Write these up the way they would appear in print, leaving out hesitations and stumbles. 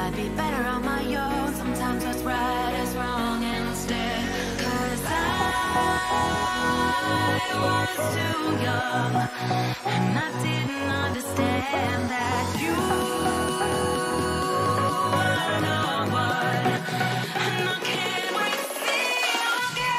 I'd be better on my own. Sometimes what's right is wrong instead. 'Cause I was too young, and I didn't understand that you were no one. And I can't wait to see you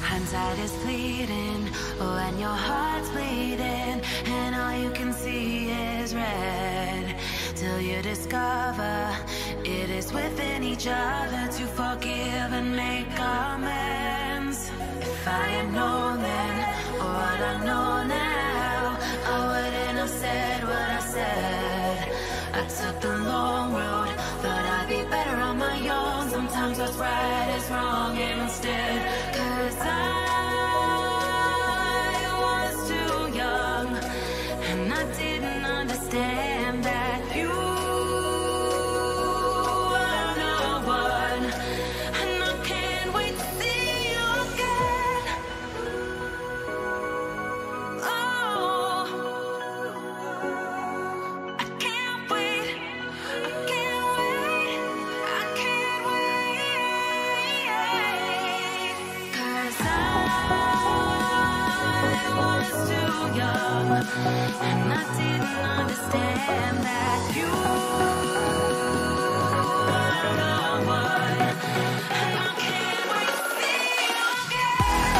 hindsight is fleeting, oh, and your heart's bleeding, and all you can see is red, till you discover it is within each other to forgive and make amends. If I had known then, or what I know now, I wouldn't have said what I said. I took the long road, thought I'd be better on my own. Sometimes what's right is wrong instead. 'Cause I was too young, and I didn't understand that you were no one. And I can't wait to see you again. Oh, I can't wait, I can't wait, I can't wait. 'Cause I was too young, and I didn't understand that you were no one. And I can't wait to see you again.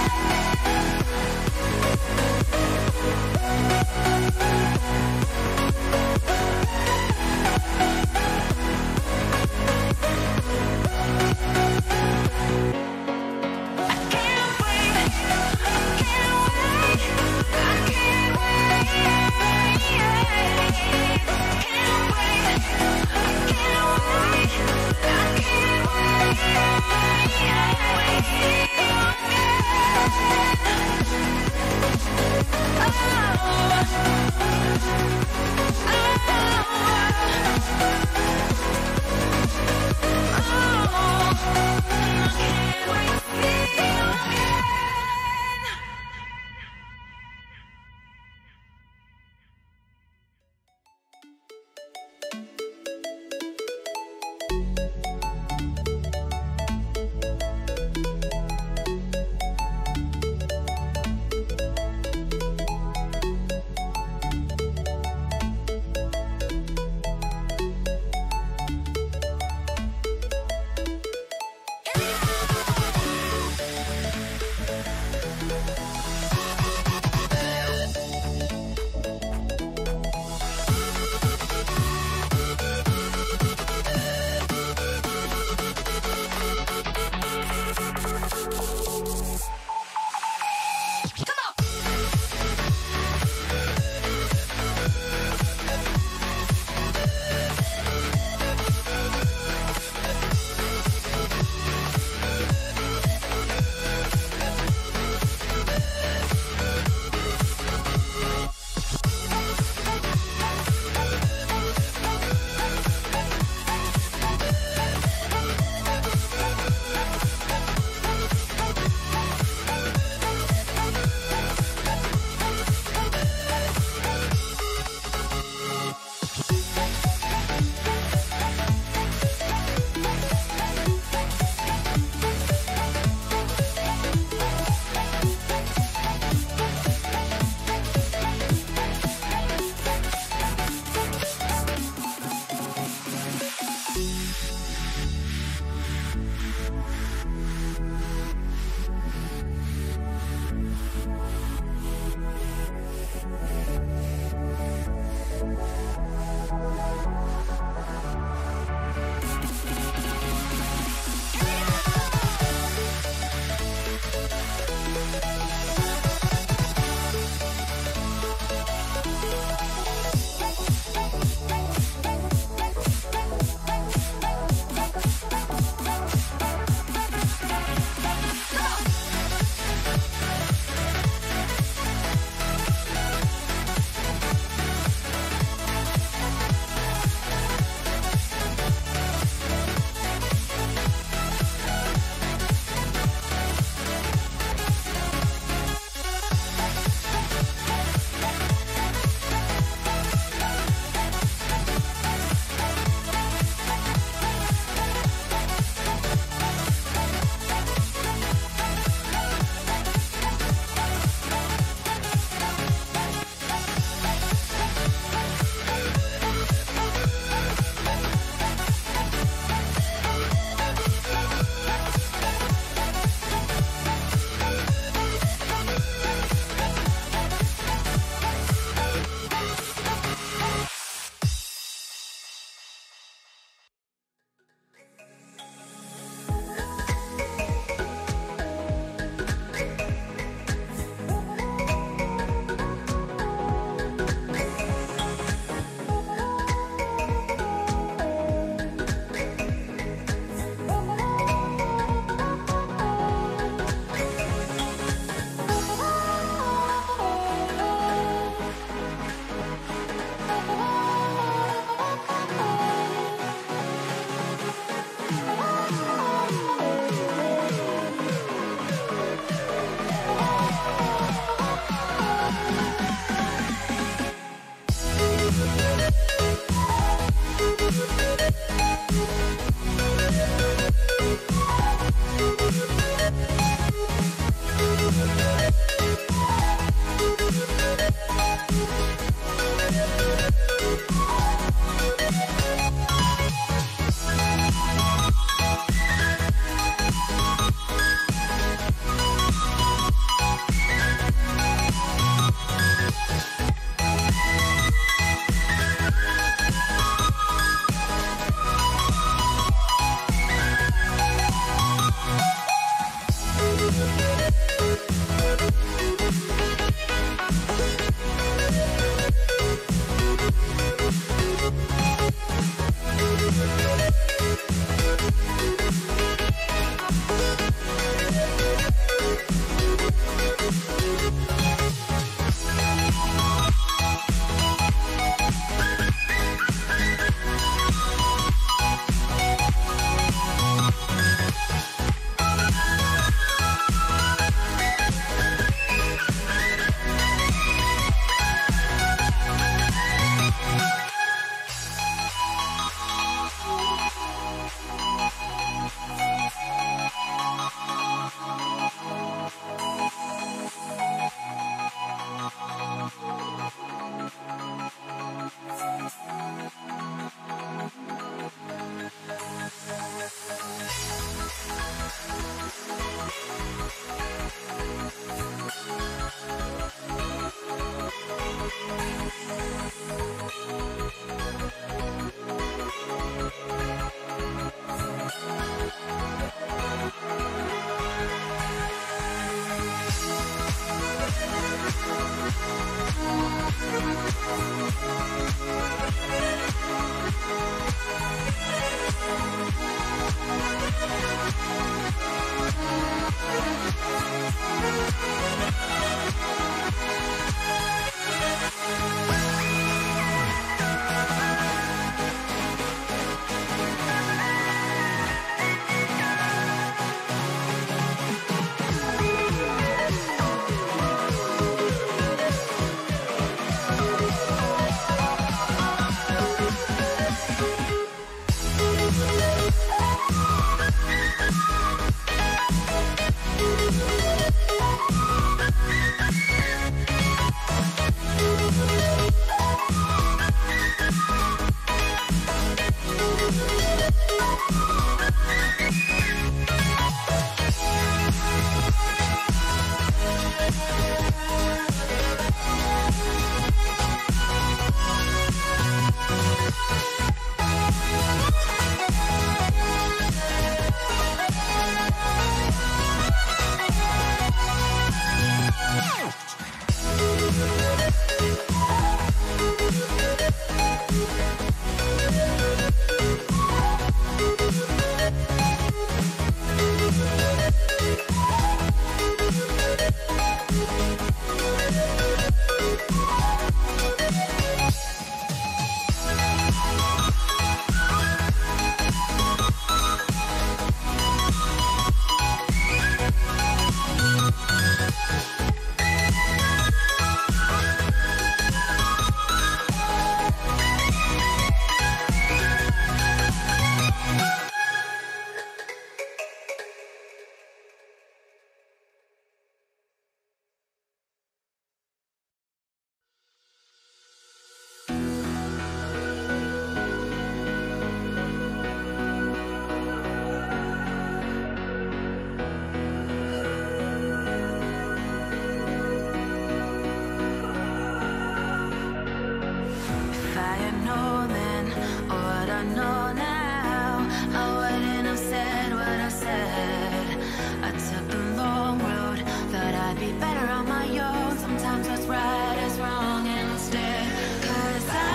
better on my own. Sometimes what's right is wrong instead. 'Cause I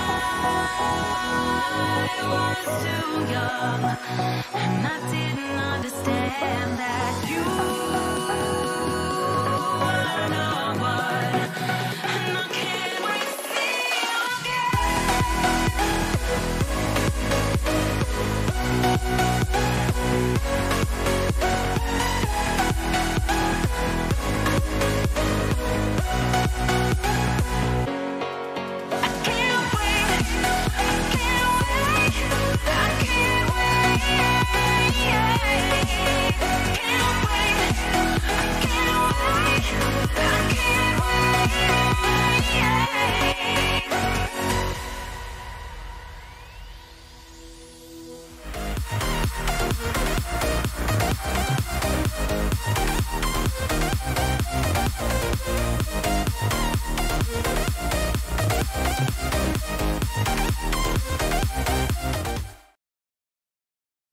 was too young, and I didn't understand that you were no one, and I can't wait to see you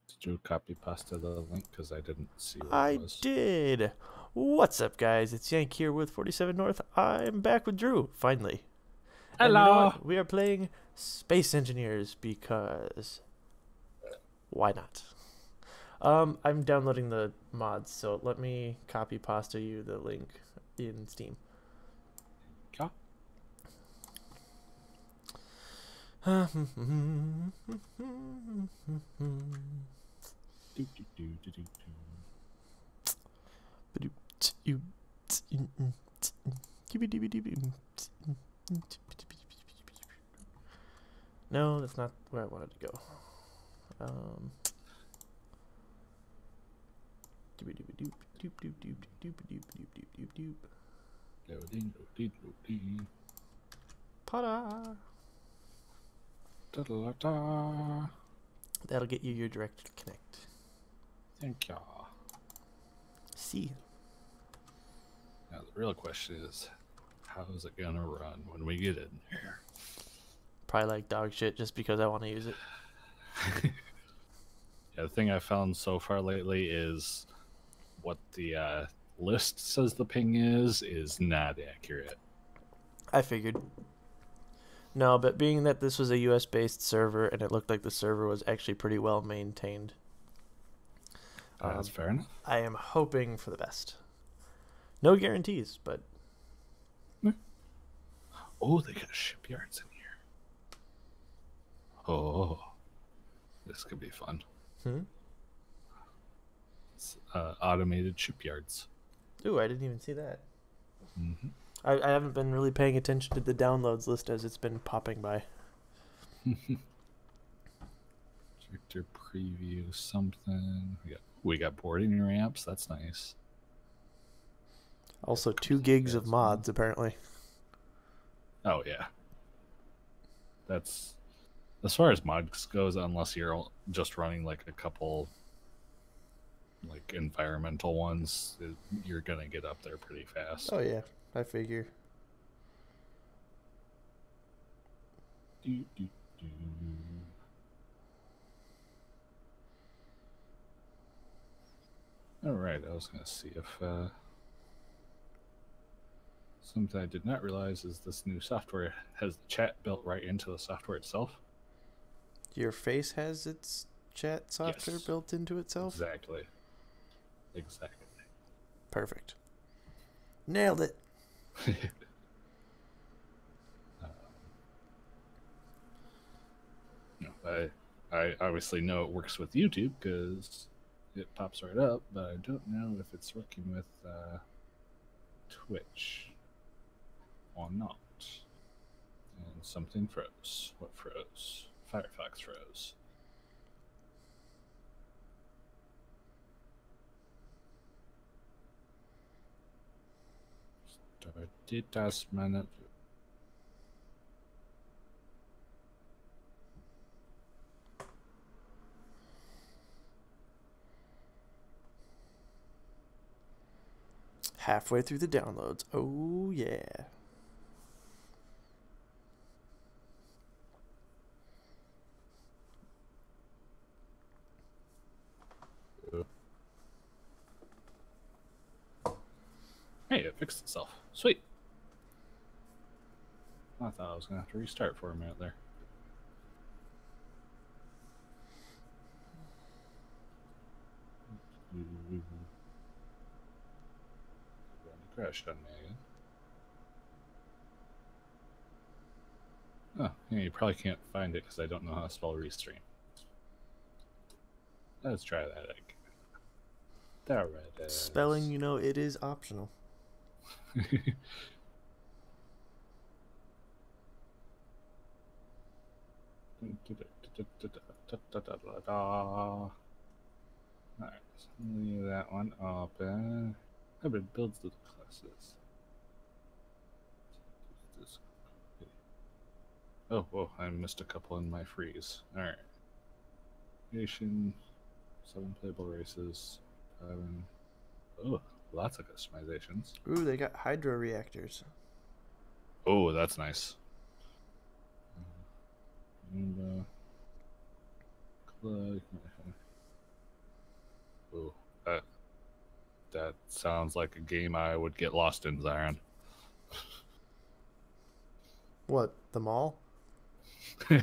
Did you copy pasta the link? Because I didn't see what I it was. did. What's up, guys? It's Yank here with 47 North. I'm back with Drew, finally. And you know Hello! what? We are playing Space Engineers because why not? I'm downloading the mods, so let me copy pasta you the link in Steam. Yeah. No, that's not where I wanted to go. Ta-da! Da-da-da-da. That'll get you your direct connect. Thank ya. See. Now the real question is, how is it gonna run when we get in here? Probably like dog shit just because I want to use it. Yeah, the thing I found so far lately is what the list says the ping is not accurate. I figured. No, but being that this was a US based server and it looked like the server was actually pretty well maintained, That's fair enough. I am hoping for the best. No guarantees, but Oh, they got shipyards in here. Oh, this could be fun. It's, automated shipyards. ooh, I didn't even see that. Mm-hmm. I haven't been really paying attention to the downloads list as it's been popping by. Character preview something. We got boarding ramps. That's nice. Also, 2 gigs of mods apparently. Oh yeah. That's as far as mods goes. Unless you're just running like a couple, like environmental ones, you're gonna get up there pretty fast. Oh yeah, I figure. Do, do, do. All right, I was gonna see if something I did not realize is this new software has the chat built right into the software itself. Your face has its chat software Yes. built into itself? Exactly. Perfect. Nailed it. I obviously know it works with YouTube because it pops right up, but I don't know if it's working with Twitch or not. And something froze. What froze? Firefox froze. Started das meine. Halfway through the downloads. Oh yeah. Hey, it fixed itself. Sweet. I thought I was going to have to restart for a minute there. Crashed on me again. Oh, yeah, you probably can't find it because I don't know how to spell restream. Let's try that again. There it is. Spelling, you know, it is optional. Alright, so leave that one open. How about builds the classes? Oh, whoa, I missed a couple in my freeze. Alright. Nation, 7 playable races, 7. Oh, lots of customizations. Ooh, they got hydro reactors. Oh, that's nice. And, oh, that sounds like a game I would get lost in, Zion. What, the mall? I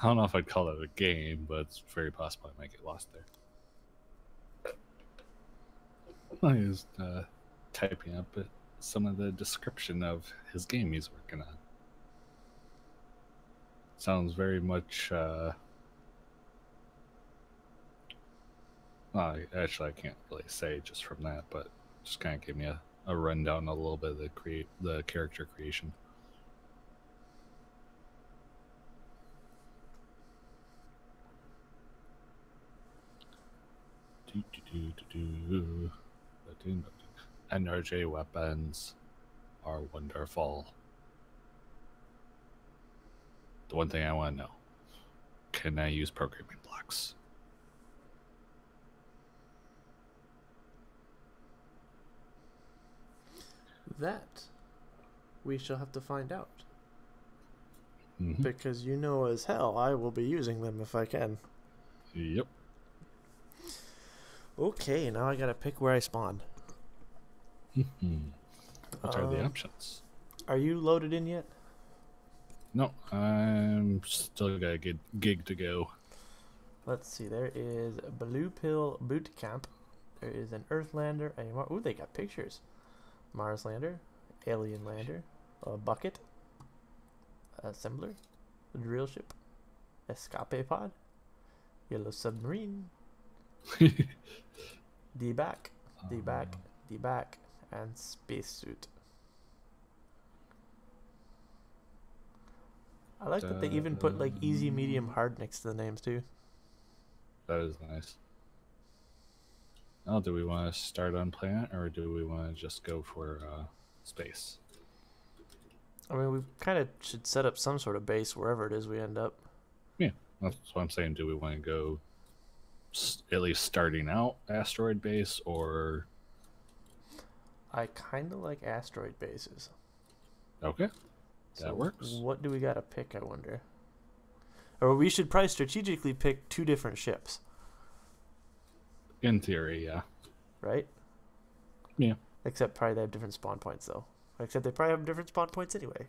don't know if I'd call it a game, but it's very possible I might get lost there. I was typing up some of the description of his game he's working on. Sounds very much well, actually, I can't really say just from that, but just kind of give me a rundown a little bit of the character creation. NRJ weapons are wonderful. The one thing I want to know, can I use programming blocks? That we shall have to find out. Mm-hmm. Because you know as hell I will be using them if I can. Yep. Okay, now I gotta pick where I spawn. What are the options? Are you loaded in yet? No, I'm still got a good gig to go. Let's see, there is a Blue Pill Boot Camp. There is an Earthlander, ooh, they got pictures. Mars Lander, Alien Lander, a Bucket, Assembler, a Drill Ship, Escape Pod, Yellow Submarine, D-Back, D-Back, D-Back, and Spacesuit. I like that they even put like easy, medium, hard next to the names too. That is nice. Now, do we want to start on planet or do we want to just go for space? I mean, we kind of should set up some sort of base wherever it is we end up. Yeah, that's what I'm saying. Do we want to go at least starting out asteroid base or? I kind of like asteroid bases. Okay, So that works. What do we got to pick, I wonder? Or we should probably strategically pick 2 different ships, In theory, yeah. right? Yeah. Except probably they have different spawn points, though. Except they probably have different spawn points anyway.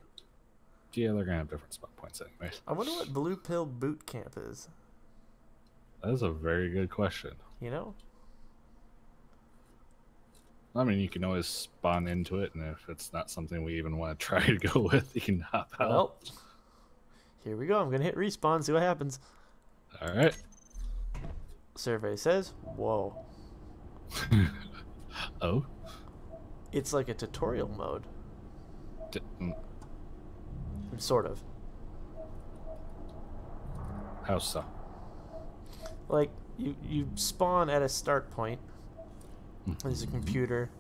Yeah, they're gonna have different spot points anyways. I wonder what Blue Pill Boot Camp is. That is a very good question. You know? I mean, you can always spawn into it, and if it's not something we even want to try to go with, you can hop out. Well, here we go. I'm going to hit respawn, see what happens. All right. Survey says, whoa. Oh? It's like a tutorial mode. Mm, Sort of. how so? Like, you spawn at a start point. There's a computer.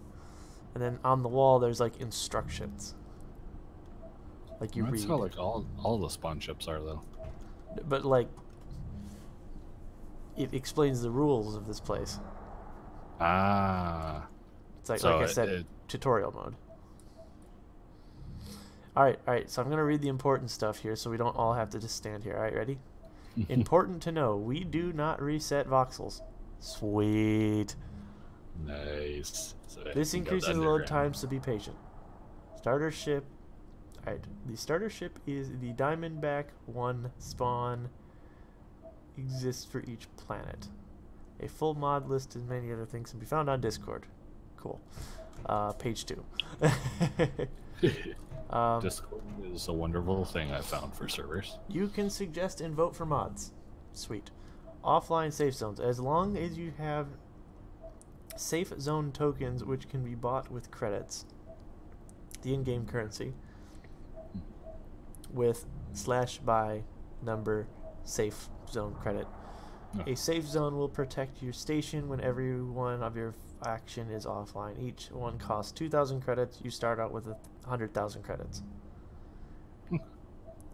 And then on the wall, there's, like, instructions. Like, you That's read. how, like, all the spawn ships are, though. But, like, it explains the rules of this place. Ah. It's like, So like I said, tutorial mode. Alright, so I'm going to read the important stuff here so we don't all have to just stand here. Alright, ready? Important to know, we do not reset voxels. Sweet. Nice. So This you can go increases load underground. times, so be patient. Starter ship. Alright, the starter ship is the Diamondback 1 spawn. Exists for each planet. A full mod list and many other things can be found on Discord. Cool. Page 2. Discord is a wonderful thing I found for servers. You can suggest and vote for mods. Sweet. Offline safe zones. As long as you have safe zone tokens which can be bought with credits, the in-game currency, with /buy number safe zone credit. Oh. A safe zone will protect your station when every one of your faction is offline. Each one costs 2,000 credits. You start out with 100,000 credits.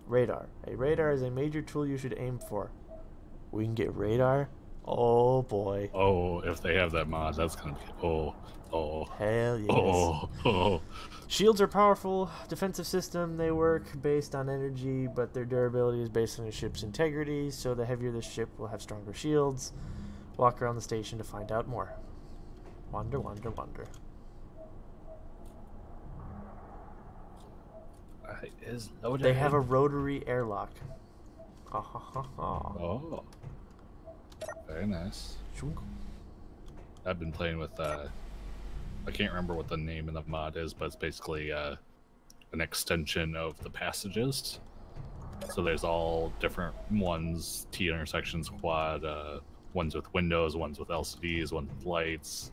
Radar. A radar is a major tool you should aim for. We can get radar? Oh boy. Oh, if they have that mod, that's gonna be Hell yes. oh. Shields are powerful defensive system. They work based on energy, but their durability is based on the ship's integrity, so the heavier the ship will have stronger shields. Walk around the station to find out more. Wander, wander, wander. Is loaded. They have a rotary airlock. Ha ha ha ha. Oh, very nice. I've been playing with I can't remember what the name of the mod is, but it's basically an extension of the passages. So there's all different ones, T intersections, quad, ones with windows, ones with LCDs, ones with lights,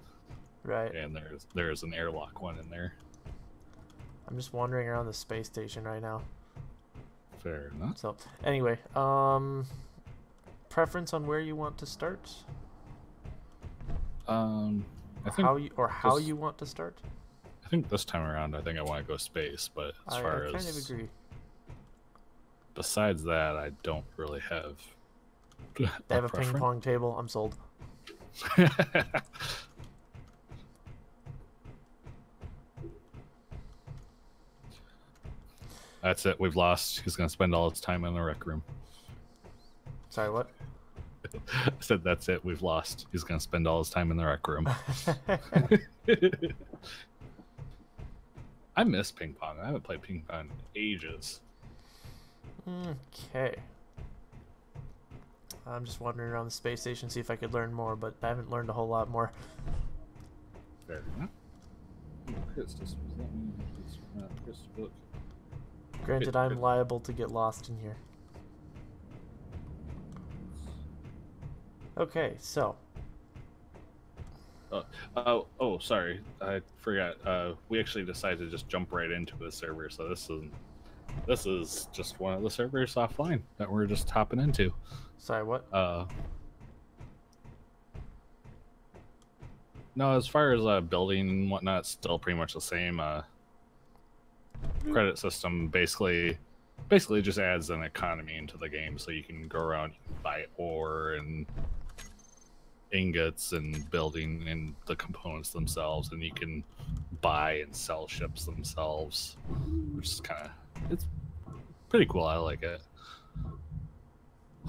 Right. and there's an airlock one in there. I'm just wandering around the space station right now. Fair enough. So, anyway, preference on where you want to start? I think how you want to start? I think this time around, I think I want to go space, but as I far kind as of agree. besides that, I don't really have. They have a ping pong table. I'm sold. That's it. We've lost. He's gonna spend all his time in the rec room. Sorry, what? I said that's it. We've lost. He's gonna spend all his time in the rec room. I miss ping pong. I haven't played ping pong in ages. Okay. I'm just wandering around the space station, see if I could learn more, but I haven't learned a whole lot more. Fair enough. Granted, I'm liable to get lost in here. Okay, so. Oh, sorry. I forgot. We actually decided to just jump right into the server, so this is just one of the servers offline that we're just hopping into. Sorry, what? No, as far as building and whatnot, still pretty much the same. Credit system basically just adds an economy into the game, so you can go around, you can buy ore and ingots and building and the components themselves, and you can buy and sell ships themselves, which is it's pretty cool. I like it.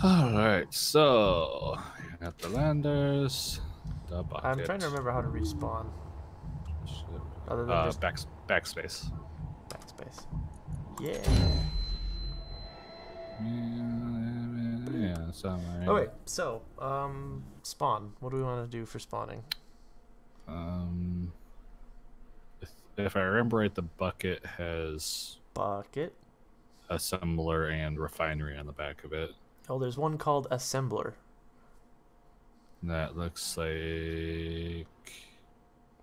All right, so you got the landers. The bucket. I'm trying to remember how to respawn. Other than just backspace. backspace. Yeah. Yeah, somewhere. Oh wait, so spawn. What do we want to do for spawning? If I remember right, the bucket has Bucket. assembler and refinery on the back of it. Oh, there's one called assembler. That looks like.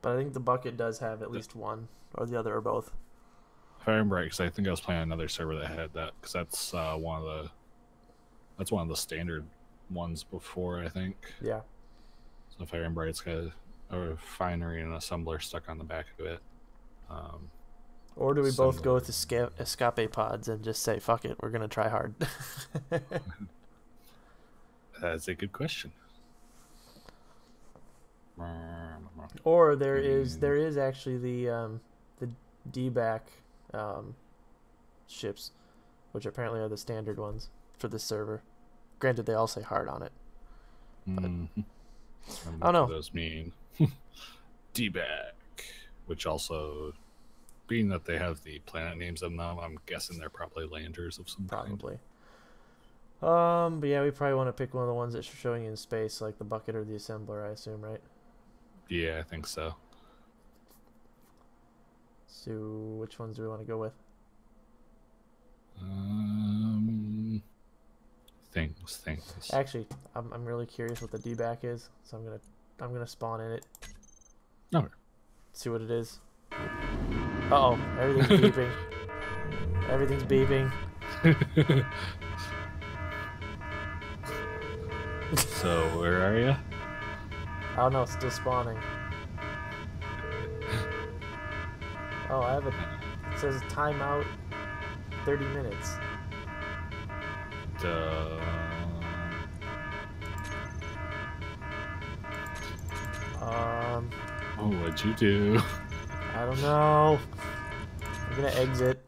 But I think the bucket does have at least one, or the other, or both. If I remember right, because I think I was playing on another server that had that, because that's one of the standard ones before, I think. Yeah. So if I remember right, it's got a refinery and an assembler stuck on the back of it. Or do we both go with escape pods and just say, fuck it, we're going to try hard? That's a good question. Or there is actually the D-back ships, which apparently are the standard ones for this server. Granted, they all say hard on it. But I don't know. what those mean. D-Bag, which also, being that they have the planet names in them, I'm guessing they're probably landers of some kind. Probably. But yeah, we probably want to pick one of the ones that's showing in space, like the bucket or the assembler, I assume, right? Yeah, I think so. So, which ones do we want to go with? Things. Actually, I'm really curious what the D-back is, so I'm gonna spawn in it. Okay. See what it is. Uh-oh, everything's beeping. Everything's beeping. So, where are you? I don't know, it's still spawning. Oh, I have a... It says timeout 30 minutes. Oh, what'd you do? I don't know. I'm gonna exit.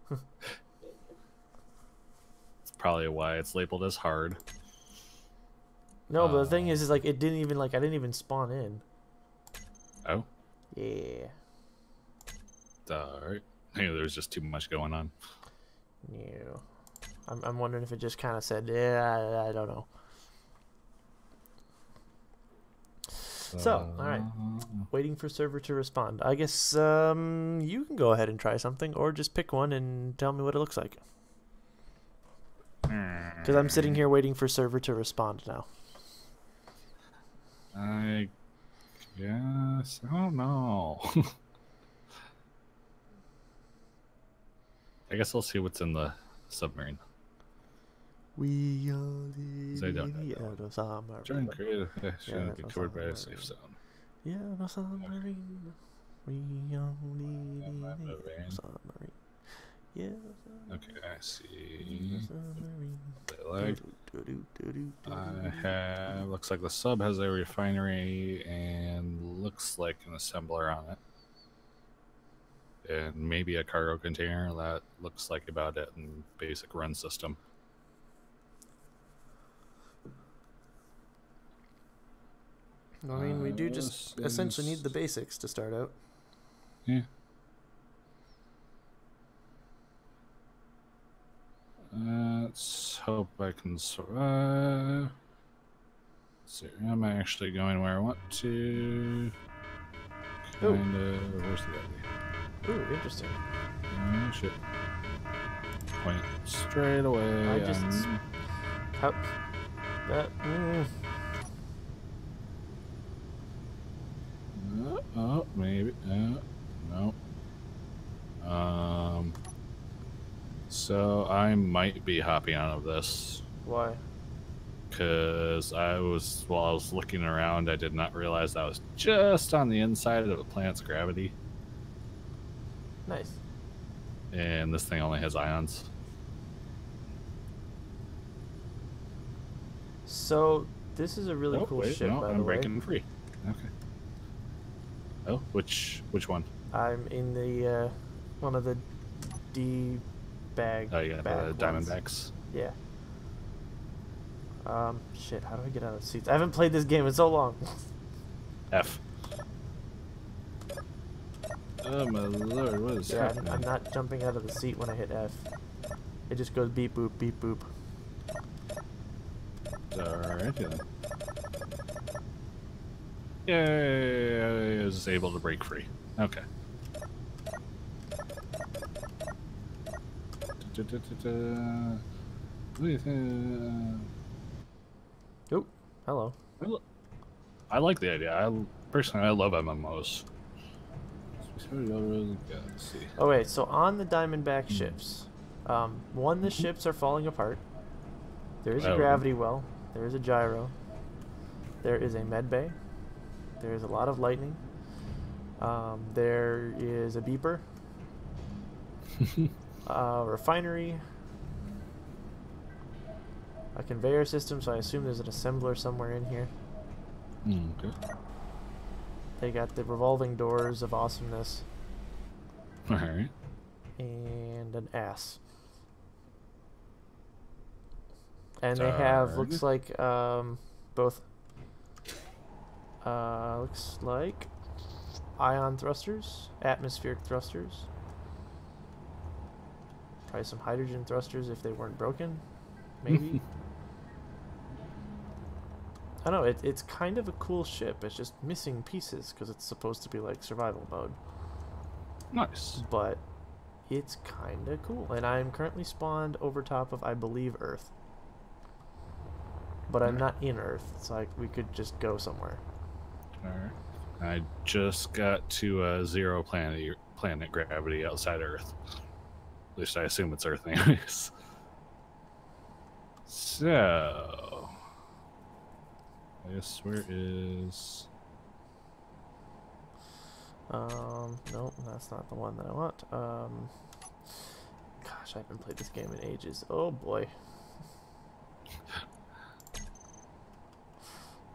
That's probably why it's labeled as hard. No, but the thing is like it didn't even I didn't even spawn in. Oh? Yeah. Alright. Hey, there's just too much going on. No. I'm wondering if it just kind of said, yeah, I don't know. So, alright. Waiting for server to respond. I guess you can go ahead and try something, or just pick one and tell me what it looks like. Because I'm sitting here waiting for server to respond now. I guess. I don't know. I guess I'll see what's in the submarine. We are I don't know. the submarine. Join creative. Should be the covered by a submarine. safe zone. Yeah, the submarine. We only Submarine. submarine. Yeah. Okay, I see. Submarine. Like, I have. Looks like the sub has a refinery and looks like an assembler on it. And maybe a cargo container. That looks like about it in basic run system. I mean, we do just essentially need the basics to start out. Yeah. Let's hope I can survive. Let's see, am I actually going where I want to? Kinda. Where's the guy? Ooh, interesting. Oh, shit. Point straight away. I just... How... That... Oh, maybe. No. So I might be hopping out of this. Why? Because while I was looking around, I did not realize I was just on the inside of a planet's gravity. Nice. And this thing only has ions. So, this is a really cool ship, by the I'm way. breaking free. Okay. Oh, which one? I'm in the, one of the D-bag Oh, yeah, the Diamondbacks. Yeah. Shit, how do I get out of the seats? I haven't played this game in so long. F. Oh my lord, what is happening? I'm not jumping out of the seat when I hit F. It just goes beep boop, beep boop. Alright then. Yay, I was able to break free. Okay. Oh, hello. I like the idea. Personally, I love MMOs. Let's see. Oh wait, so on the Diamondback ships, the ships are falling apart. There is a gravity well. There is a gyro. There is a med bay. There is a lot of lightning. There is a beeper. Refinery. A conveyor system, so I assume there's an assembler somewhere in here. Okay. They got the revolving doors of awesomeness. Alright. And an ass. And they have, looks like, both, looks like ion thrusters, atmospheric thrusters. Probably some hydrogen thrusters if they weren't broken, maybe. I don't know, it's kind of a cool ship. It's just missing pieces because it's supposed to be like survival mode. Nice. But it's kind of cool. And I'm currently spawned over top of, I believe, Earth. But I'm not in Earth, so we could just go somewhere. Alright. I just got to 0 planet gravity outside Earth. At least I assume it's Earth anyways. So... I guess where is... Nope, that's not the one that I want. Gosh, I haven't played this game in ages. Oh boy.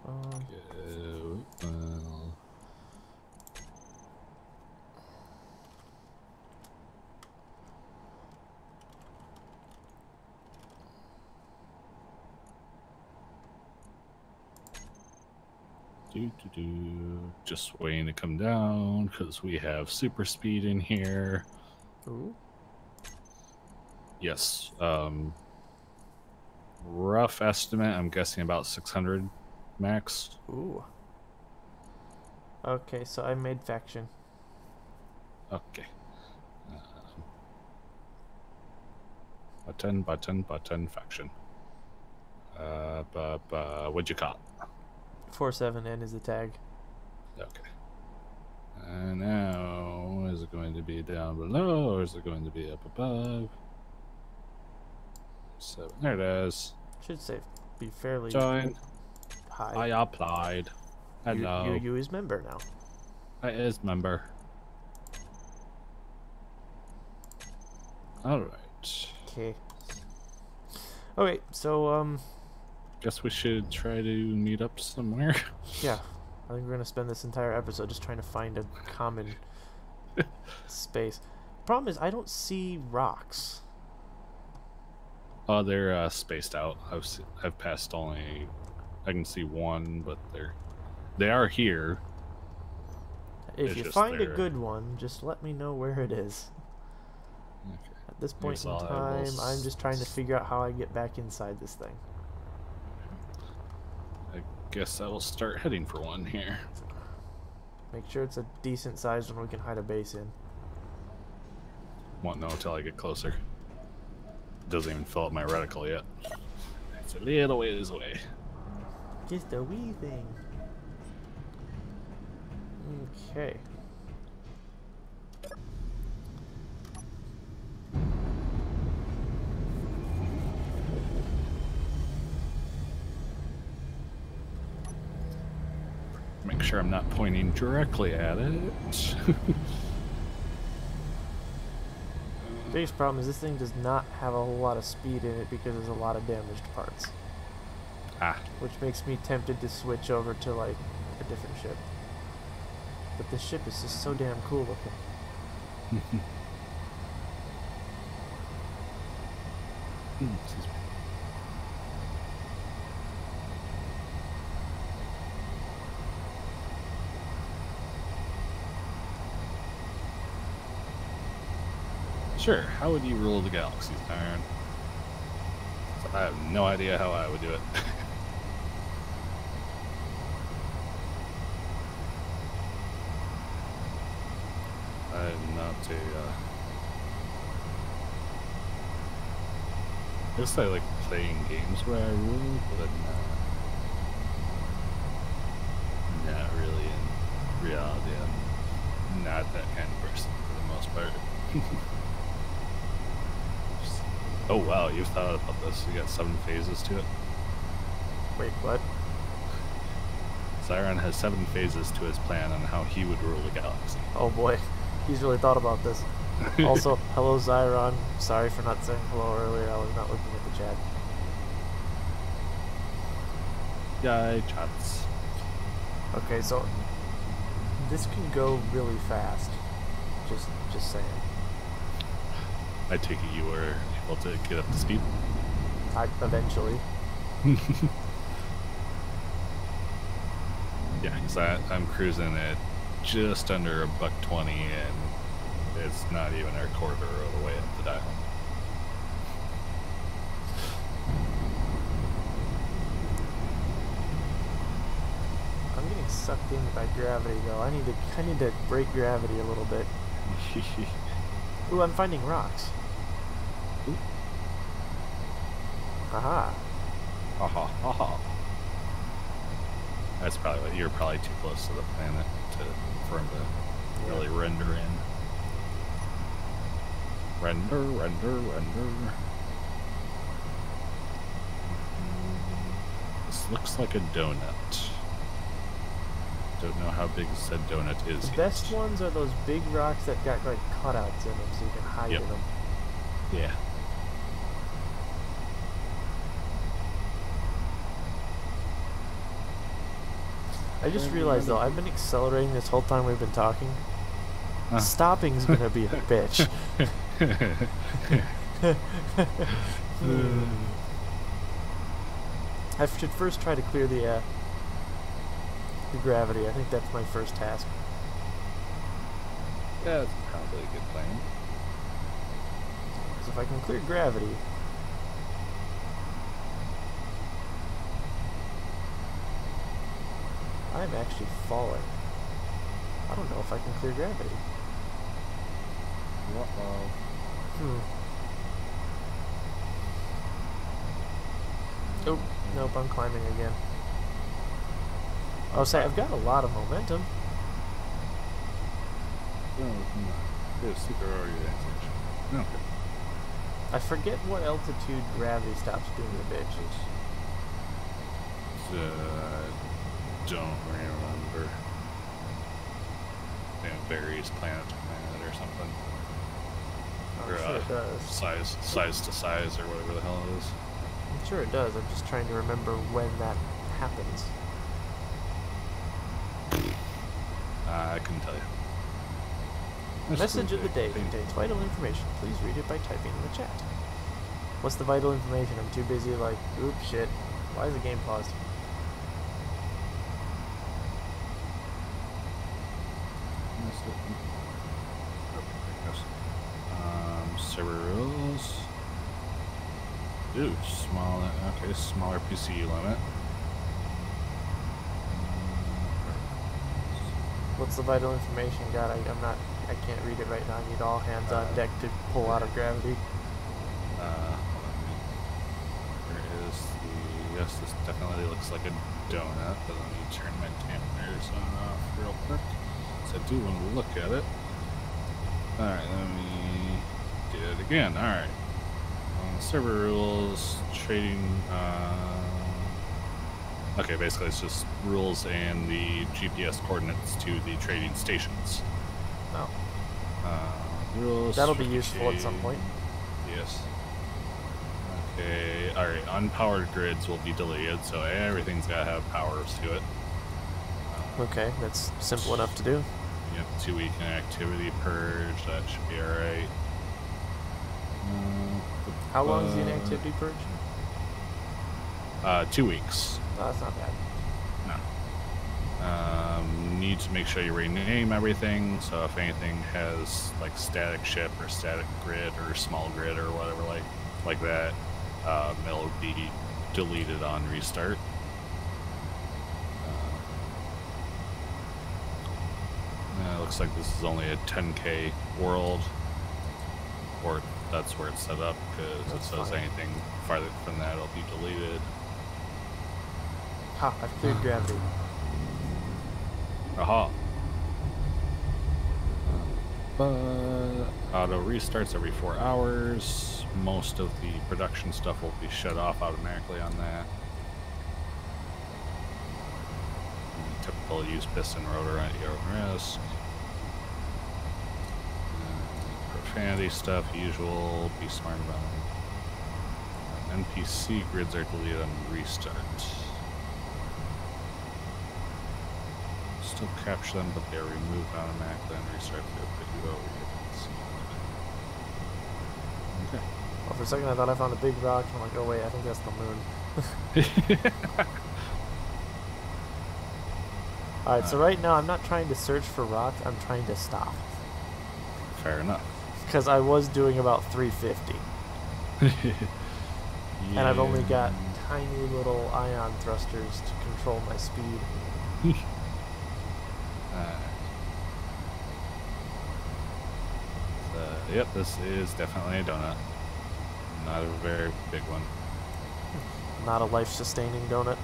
well, just waiting to come down because we have super speed in here. Ooh. Yes. Rough estimate, I'm guessing about 600 max. Ooh. Okay, so I made faction. Okay. Button, faction. What'd you call it? 47N is the tag. Okay. And now, is it going to be down below or is it going to be up above? So, there it is. Should say be fairly Join. high. I applied. Hello. You is member now. I is member. Alright. Okay. Okay, so Guess we should try to meet up somewhere. yeah. I think we're gonna spend this entire episode just trying to find a common space. Problem is I don't see rocks. Oh, they're spaced out. I've passed only. I can see one, but they are here. If It's you just find a there. good one, just let me know where it is. Okay. At this point Here's in all I time, will I'm just trying to figure out how I get back inside this thing. I guess I will start heading for one here. Make sure it's a decent sized one we can hide a base in. Won't know until I get closer. Doesn't even fill up my reticle yet. It's a little ways away. Just a wee thing. Okay. Make sure I'm not pointing directly at it. Biggest problem is this thing does not have a whole lot of speed in it because there's a lot of damaged parts. Which makes me tempted to switch over to like a different ship. But this ship is just so damn cool looking. Excuse me. Sure, how would you rule the galaxies, Iron? I have no idea how I would do it. I'm not I guess I like playing games where I rule, but not really in reality. I'm not that kind of person for the most part. Oh wow, you've thought about this. You got 7 phases to it. Wait, what? Zyron has 7 phases to his plan on how he would rule the galaxy. Oh boy, he's really thought about this. Also, hello Zyron. Sorry for not saying hello earlier. I was not looking at the chat. Yay, chats. Okay, so this can go really fast. Just saying. I take it you were able to get up to speed. Eventually. Yeah, because I'm cruising at just under $1.20, and it's not even a quarter of the way up the dial. I'm getting sucked in by gravity though. I need to break gravity a little bit. Ooh, I'm finding rocks. Ooh. Aha. Haha, haha. That's probably what you're probably too close to the planet for him to really render in. Render. This looks like a donut. Don't know how big said donut is. The best ones are those big rocks that got like cutouts in them so you can hide in them. Yeah. I just realized though, I've been accelerating this whole time we've been talking. Stopping's gonna be a bitch. I should first try to clear the gravity. I think that's my first task. Yeah, that's probably a good plan. Because if I can clear gravity, I'm actually falling. I don't know if I can clear gravity. Oh, nope, I'm climbing again. Oh, say, I've got a lot of momentum. No, yeah, super orientation. No. I forget what altitude gravity stops being a bitch. Don't remember. It varies planet to planet or something. I'm sure it does. Size to size or whatever the hell it is. I'm sure it does. I'm just trying to remember when that happens. I couldn't tell you. Message of the day contains vital information. Please read it by typing in the chat. What's the vital information? I'm too busy like, oops, shit. Why is the game paused? Server rules. Ooh, smaller PC limit. What's the vital information? God, I can't read it right now. I need all hands on deck to pull out of gravity. Where is the... Yes, this definitely looks like a donut, but let me turn my tamponers on off real quick. So I do want to look at it. Alright, let me do it again. Alright. Server rules, trading... Okay, basically it's just rules and the GPS coordinates to the trading stations. Oh. Rules... That'll be useful at some point. Yes. Okay, alright, unpowered grids will be deleted, so everything's got to have powers to it. Okay, that's simple enough to do. Yep, 2-week inactivity purge, that should be alright. How long is the inactivity purge? 2 weeks. Oh, that's not bad. No. Need to make sure you rename everything, so if anything has like static ship or static grid or small grid or whatever like that, it'll be deleted on restart. It looks like this is only a 10K world, or that's where it's set up, because it says anything farther from that will be deleted. Ha, I've cleared gravity. Aha. Auto restarts every 4 hours. Most of the production stuff will be shut off automatically on that. Typical use piston rotor at your risk. Profanity stuff, usual. Be smart about it. NPC grids are deleted on restart. Still capture them, but they are removed automatically on restart. They'll put you over here. Okay. Well, for a second I thought I found a big rock, and I'm like, oh wait, I think that's the moon. Alright, so right now I'm not trying to search for rocks, I'm trying to stop. Fair enough. Because I was doing about 350. And I've only got tiny little ion thrusters to control my speed. Yep, this is definitely a donut. Not a very big one. Not a life-sustaining donut.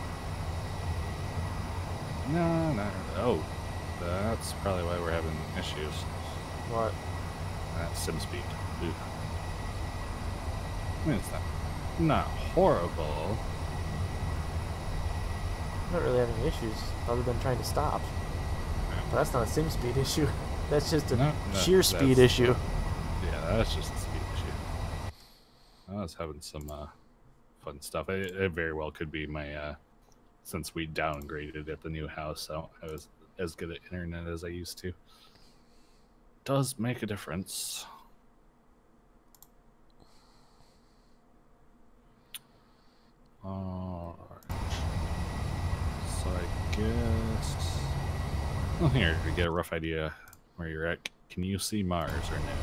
No, not really. Oh, that's probably why we're having issues. What? That sim speed. Ooh. I mean, it's not horrible. I'm not really having issues other than trying to stop. But that's not a sim speed issue. That's just a sheer speed issue. Yeah, that's just a speed issue. I was having some fun stuff. It very well could be my since we downgraded at the new house, so I was as good at internet as I used to. Does make a difference. Alright. So I guess. Well, here to get a rough idea where you're at. Can you see Mars or no?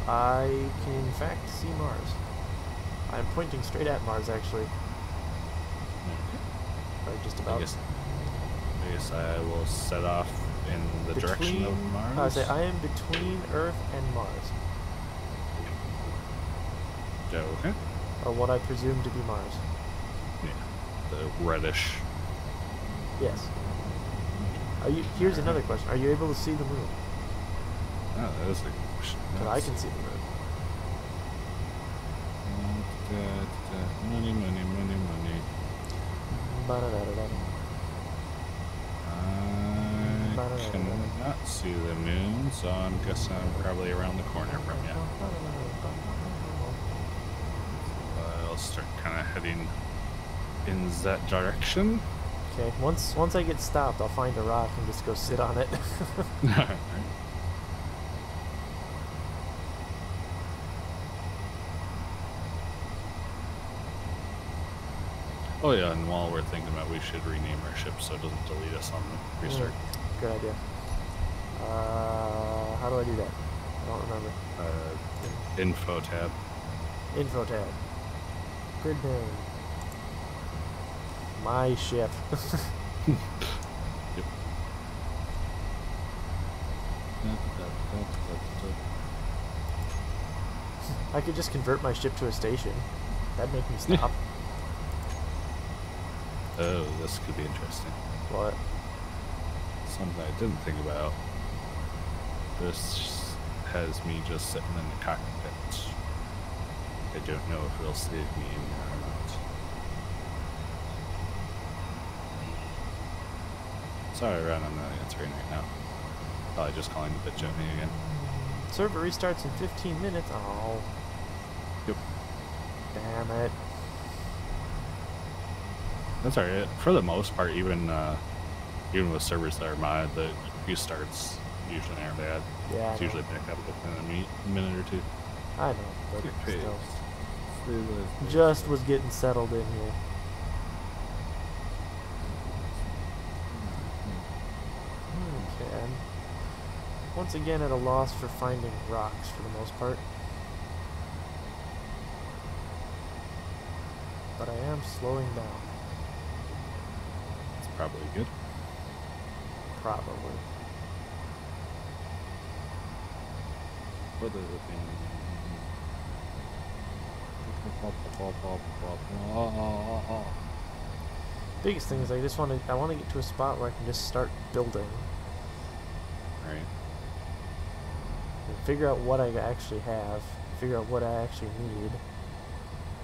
I can in fact see Mars. I'm pointing straight at Mars actually. Or just about. I guess I will set off in the direction of Mars. I say I am between Earth and Mars. Okay. Or what I presume to be Mars. Yeah. The reddish. Yes. Are you? Here's another question. Are you able to see the moon? Oh, that is a good question. Because I can see the moon. Money, money, money, money. Ba-da-da-da-da. I cannot see the moon, so I'm guessing I'm probably around the corner from you. I'll start kind of heading in that direction. Okay, once I get stopped, I'll find a rock and just go sit on it. Alright. Oh yeah, and while we're thinking about it, we should rename our ship so it doesn't delete us on the restart. Good idea. How do I do that? I don't remember. Info tab. Info tab. Good name. My ship. Yep. I could just convert my ship to a station. That'd make me stop. Oh, this could be interesting. What? Something I didn't think about. This has me just sitting in the cockpit. I don't know if it'll save me in there or not. Sorry, I ran on the answering right now. Probably just calling the bitch at me again. Server restarts in 15 minutes. Oh. Yep. Damn it. That's alright. For the most part, even with servers that are modded, the restarts usually aren't bad. Yeah. It's usually back up within a minute or two. I know, but Okay. still. Just was getting settled in here. Okay. I'm once again at a loss for finding rocks for the most part. But I am slowing down. It's probably good. Probably. What is it? Biggest thing is I want to get to a spot where I can just start building Right. and figure out what I actually have, figure out what I actually need,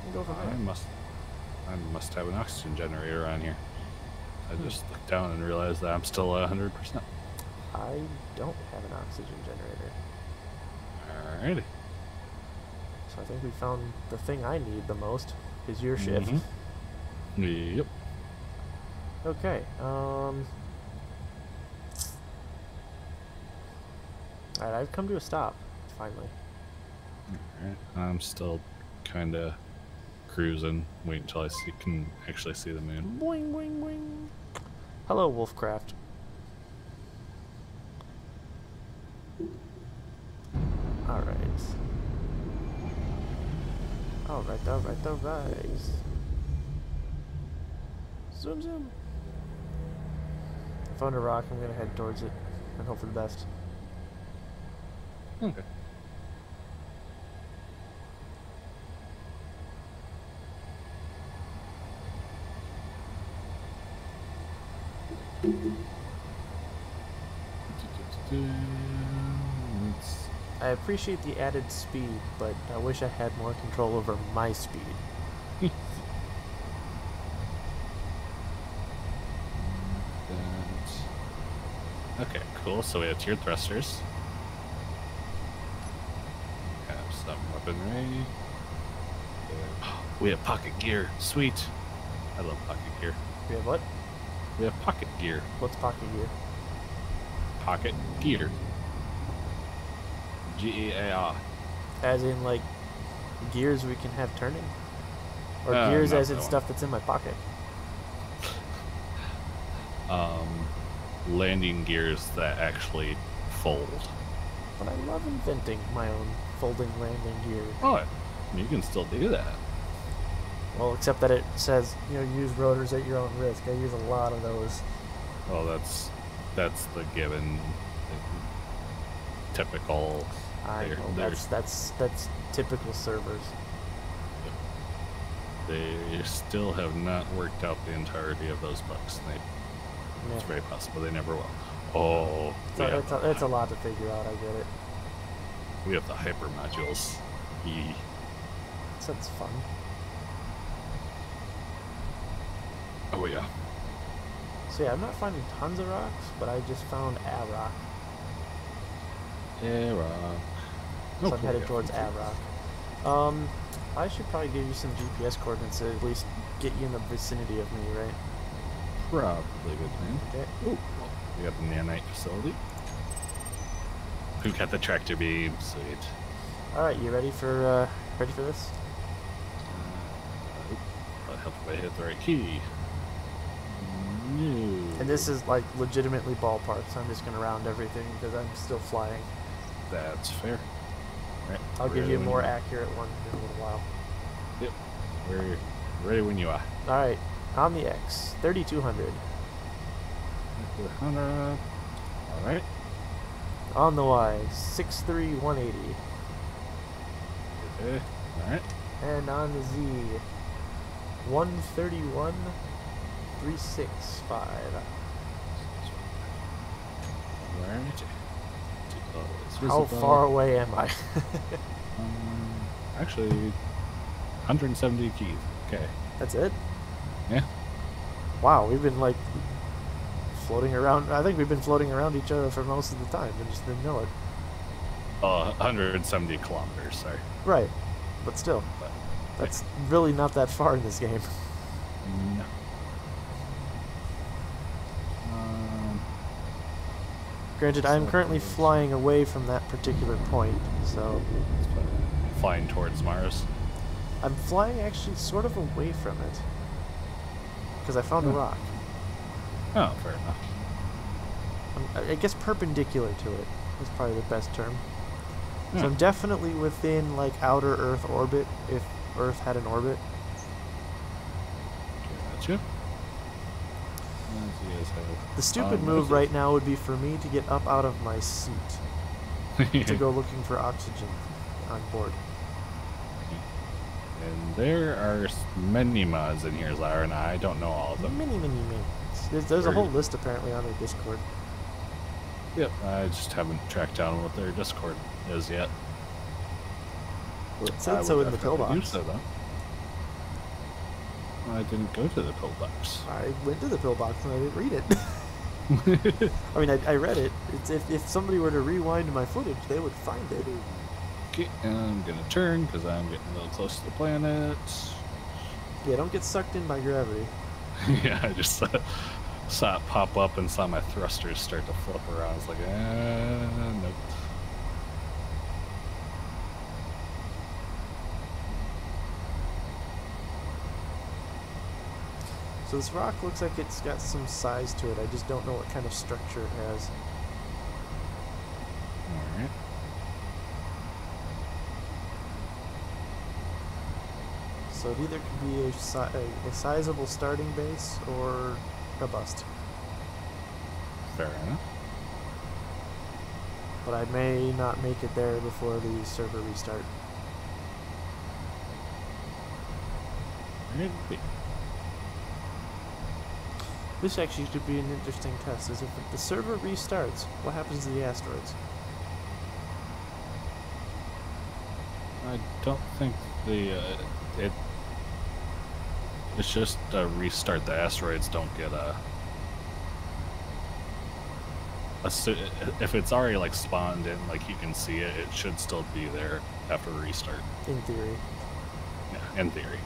and go from I there. must have an oxygen generator on here. I just looked down and realized that I'm still at 100%. I don't have an oxygen generator, Alrighty. so I think we found the thing I need the most is your ship. Yep. Okay. Alright, I've come to a stop finally. Alright. I'm still kind of cruising. Wait until I can actually see the moon. Boing, boing, boing. Hello, Wolfcraft. Alright. Alright. Zoom, zoom. Found a rock, I'm gonna head towards it and hope for the best. Okay. Let's I appreciate the added speed, but I wish I had more control over my speed. Okay, cool. So we have tiered thrusters. Have some weaponry. We have pocket gear. Sweet. I love pocket gear. We have what? We have pocket gear. What's pocket gear? Pocket gear. Gear. As in, like, gears we can have turning? Or No, gears not as in that stuff that's in my pocket? Landing gears that actually fold. But I love inventing my own folding landing gear. Oh, you can still do that. Well, except that it says, use rotors at your own risk. I use a lot of those. Well, that's the given typical. I know, that's typical servers. They still have not worked out the entirety of those bugs. It's very possible they never will. Oh, It's a lot to figure out, I get it. we have the hyper modules. Sounds fun. Oh yeah. So yeah, I'm not finding tons of rocks, but I just found a rock. Yeah, rock. So I'm headed towards a rock. I should probably give you some GPS coordinates to at least get you in the vicinity of me, right? Probably good man. Okay. Ooh, well, we got the nanite facility. We've got the tractor beam. Sweet. All right, you ready for this? I'll help if I hit the right key. No. And this is like legitimately ballpark, so I'm just gonna round everything because I'm still flying. That's fair. Right. I'll give ready you a when more are. accurate one in a little while. Yep. We're ready when you are. All right, on the X, 3200. All right. On the Y, 63180. Okay. All right. And on the Z, 131 365. All right. How far away am I? Actually, 170 keys. Okay. That's it? Yeah. Wow, we've been like floating around. I think we've been floating around each other for most of the time and just didn't know it. 170 kilometers. Sorry. Right. But still, But, that's really not that far in this game. no. Granted, I'm currently flying away from that particular point, so Flying towards Mars. I'm flying actually sort of away from it. Because I found a rock. Oh, fair enough. I guess perpendicular to it is probably the best term. Hmm. So I'm definitely within like outer Earth orbit, if Earth had an orbit. Gotcha. The stupid move right now would be for me to get up out of my seat to go looking for oxygen on board. And there are many mods in here, Zyra, and I don't know all of them. Many. There's a whole list apparently on their Discord. Yep. I just haven't tracked down what their Discord is yet. It I said would so in the definitely do pillbox. so, though. I didn't go to the pillbox. I went to the pillbox and I didn't read it. I mean, I read it. It's if somebody were to rewind my footage, they would find it. Okay, and I'm gonna turn because I'm getting a little close to the planet. Yeah, don't get sucked in by gravity. Yeah, I just saw it pop up and saw my thrusters start to flip around. I was like, nope. So this rock looks like it's got some size to it. I just don't know what kind of structure it has. Alright. so it either could be a sizable starting base or a bust. Fair enough. But I may not make it there before the server restart. Maybe. This actually could be an interesting test, is if the server restarts, what happens to the asteroids? I don't think it's just a restart. The asteroids don't get if it's already like spawned in, like you can see it, it should still be there after a restart. In theory. Yeah, in theory.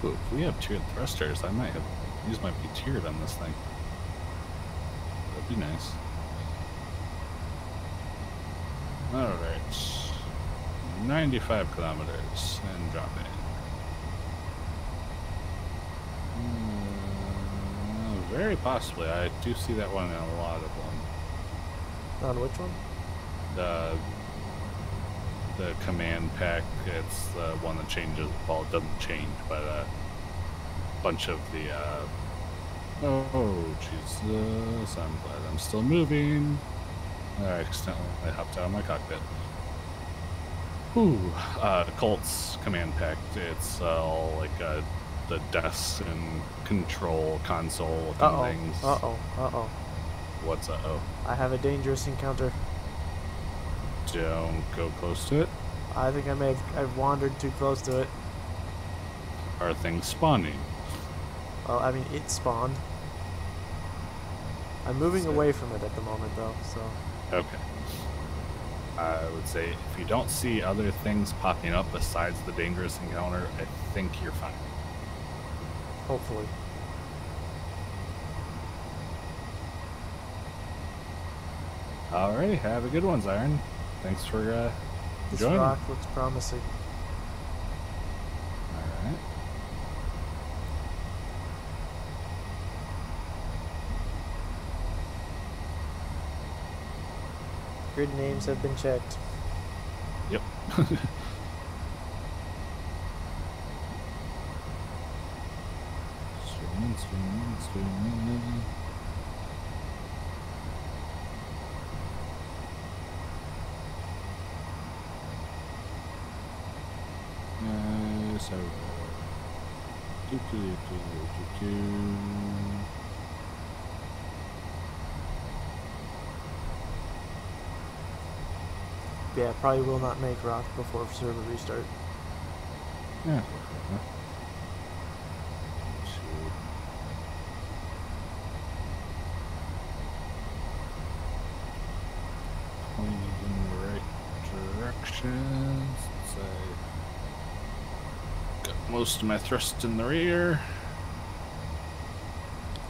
Ooh, if we have tiered thrusters, these might be tiered on this thing. That'd be nice. Alright. 95 kilometers and dropping. Very possibly. I do see that one in a lot of them. On which one? The command pack, it's the one that changes. Well, it doesn't change, but a bunch of the oh Jesus, I'm glad I'm still moving. I accidentally hopped out of my cockpit. Ooh, Colt's command pack. It's all like the desks and control console looking things. Uh-oh. What's uh-oh? I have a dangerous encounter. Don't go close to it. I think I've wandered too close to it. Are things spawning? Well, I mean, it spawned. I'm moving away from it at the moment, though, so... Okay. I would say if you don't see other things popping up besides the dangerous encounter, I think you're fine. Hopefully. Alrighty, have a good one, Zion. Thanks for This joining. rock looks promising. Alright. Grid names have been checked. Yep. Swimming. So, Yeah, probably will not make rock before server restart. yeah. Pointed in the right direction. Since I got most of my thrust in the rear.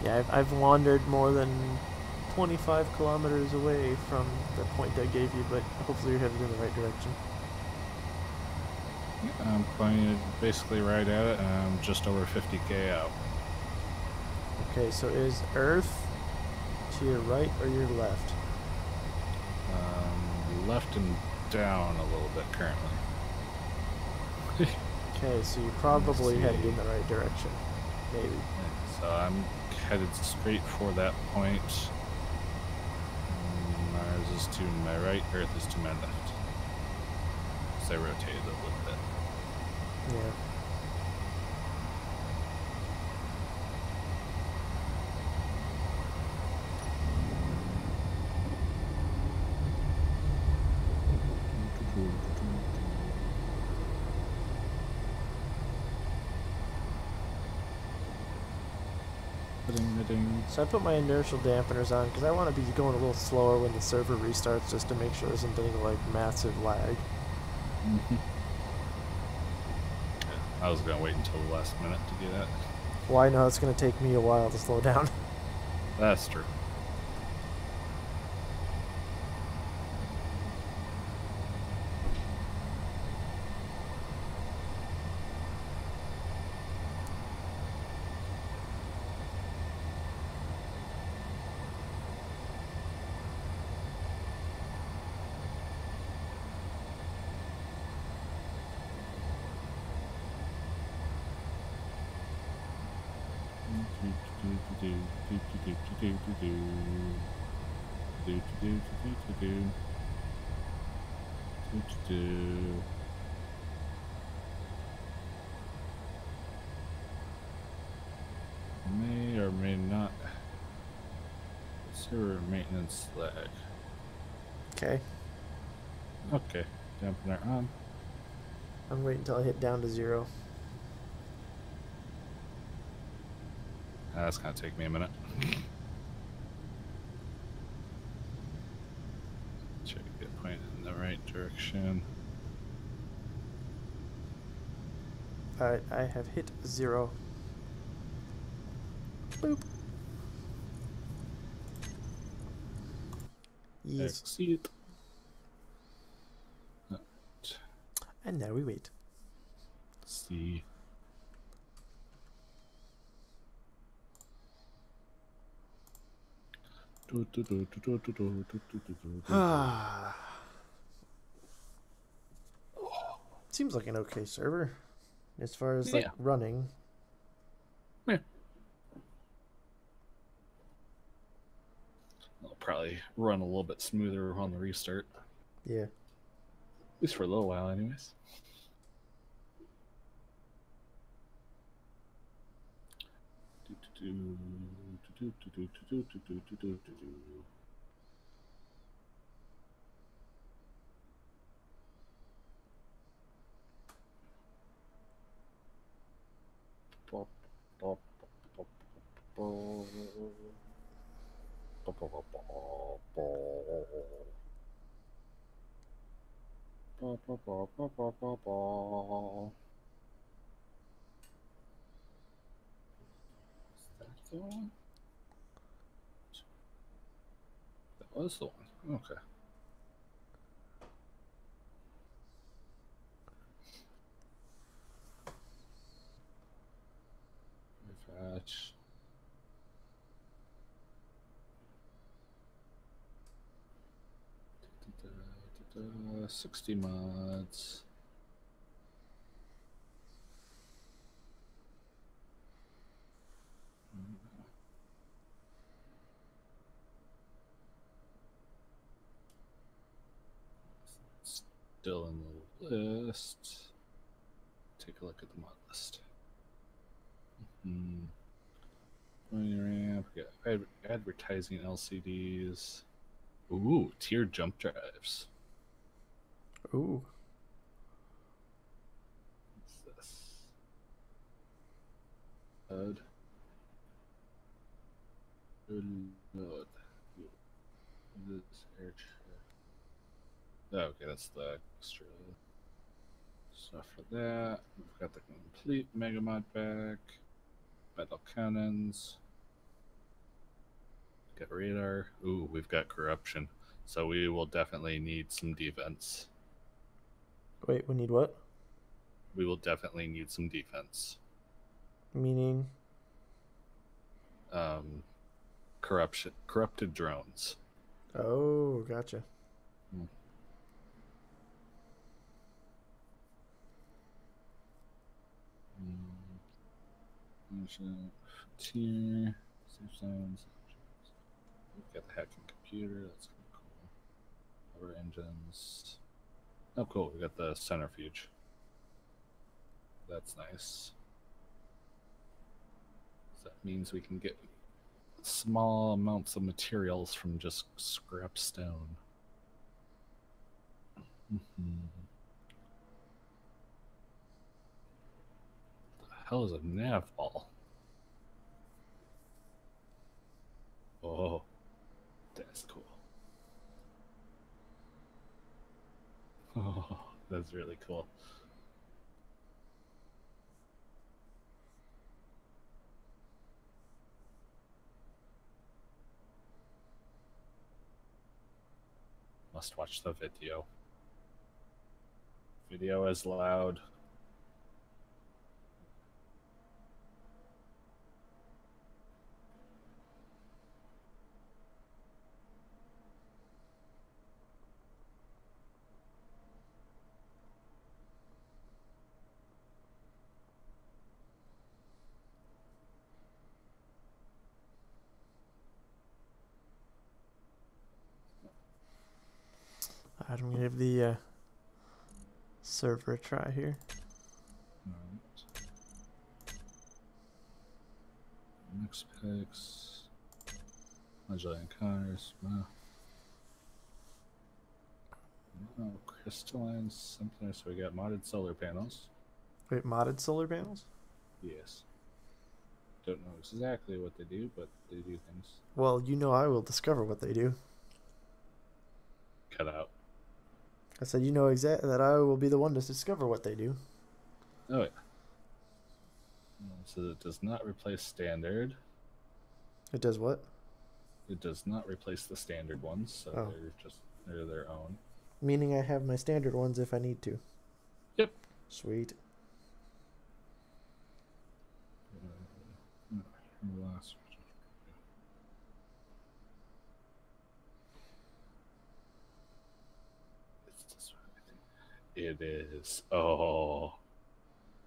Yeah, I've wandered more than 25 kilometers away from the point I gave you, but hopefully you're headed in the right direction. I'm pointed basically right at it, and I'm just over 50k out. Okay, so is Earth to your right or your left? Left and down a little bit currently. Okay, so you're probably see. headed in the right direction. Maybe. So I'm headed straight for that point. Mars is to my right, Earth is to my left. So I rotated a little bit. Yeah. Ding-a-ding. So I put my inertial dampeners on because I want to be going a little slower when the server restarts, just to make sure there isn't any like massive lag. Mhm. I was gonna wait until the last minute to do that. Well, I know it's going to take me a while to slow down. That's true. May or may not. Server maintenance lag. Okay. Okay, dampener on. I'm waiting until I hit down to 0. That's gonna take me a minute. Check it point in the right direction. Alright, I have hit 0. Boop. Yes. Exit. And now we wait. See. Seems like an okay server. As far as like Yeah. running. Yeah. I'll probably run a little bit smoother on the restart. Yeah. At least for a little while, anyways. Is that the one? That was the one. Okay. Fetch. 60 mods. Still in the list. Take a look at the mod list. Ramp, got advertising LCDs. Ooh, tiered jump drives. Ooh. What's this? HUD. Load. This air check. Oh, okay, that's the extra stuff for that. We've got the complete Mega Mod back. Metal cannons. Got radar. Ooh, we've got corruption. So we will definitely need some defense. Wait, we need what? We will definitely need some defense. Meaning? Corrupted drones. Oh, gotcha. Tier, safe zones. We've got the hacking computer. That's kind of cool. Our engines. Oh, cool. We got the centrifuge. That's nice. That means we can get small amounts of materials from just scrap stone. The hell is a nav ball? was really cool. Must watch the video. Video is loud. I'm gonna give the server a try here. Next picks. Modular encounters. Wow. Oh, crystalline something. So we got modded solar panels. Wait, modded solar panels? Yes. Don't know exactly what they do, but they do things. Well, you know I will discover what they do. Cut out. I said you know exactly that I will be the one to discover what they do. Oh yeah. So it does not replace standard. It does what? It does not replace the standard ones, so Oh. they're their own. Meaning I have my standard ones if I need to. Yep. Sweet. Last. It's this one, I think. It is. Oh,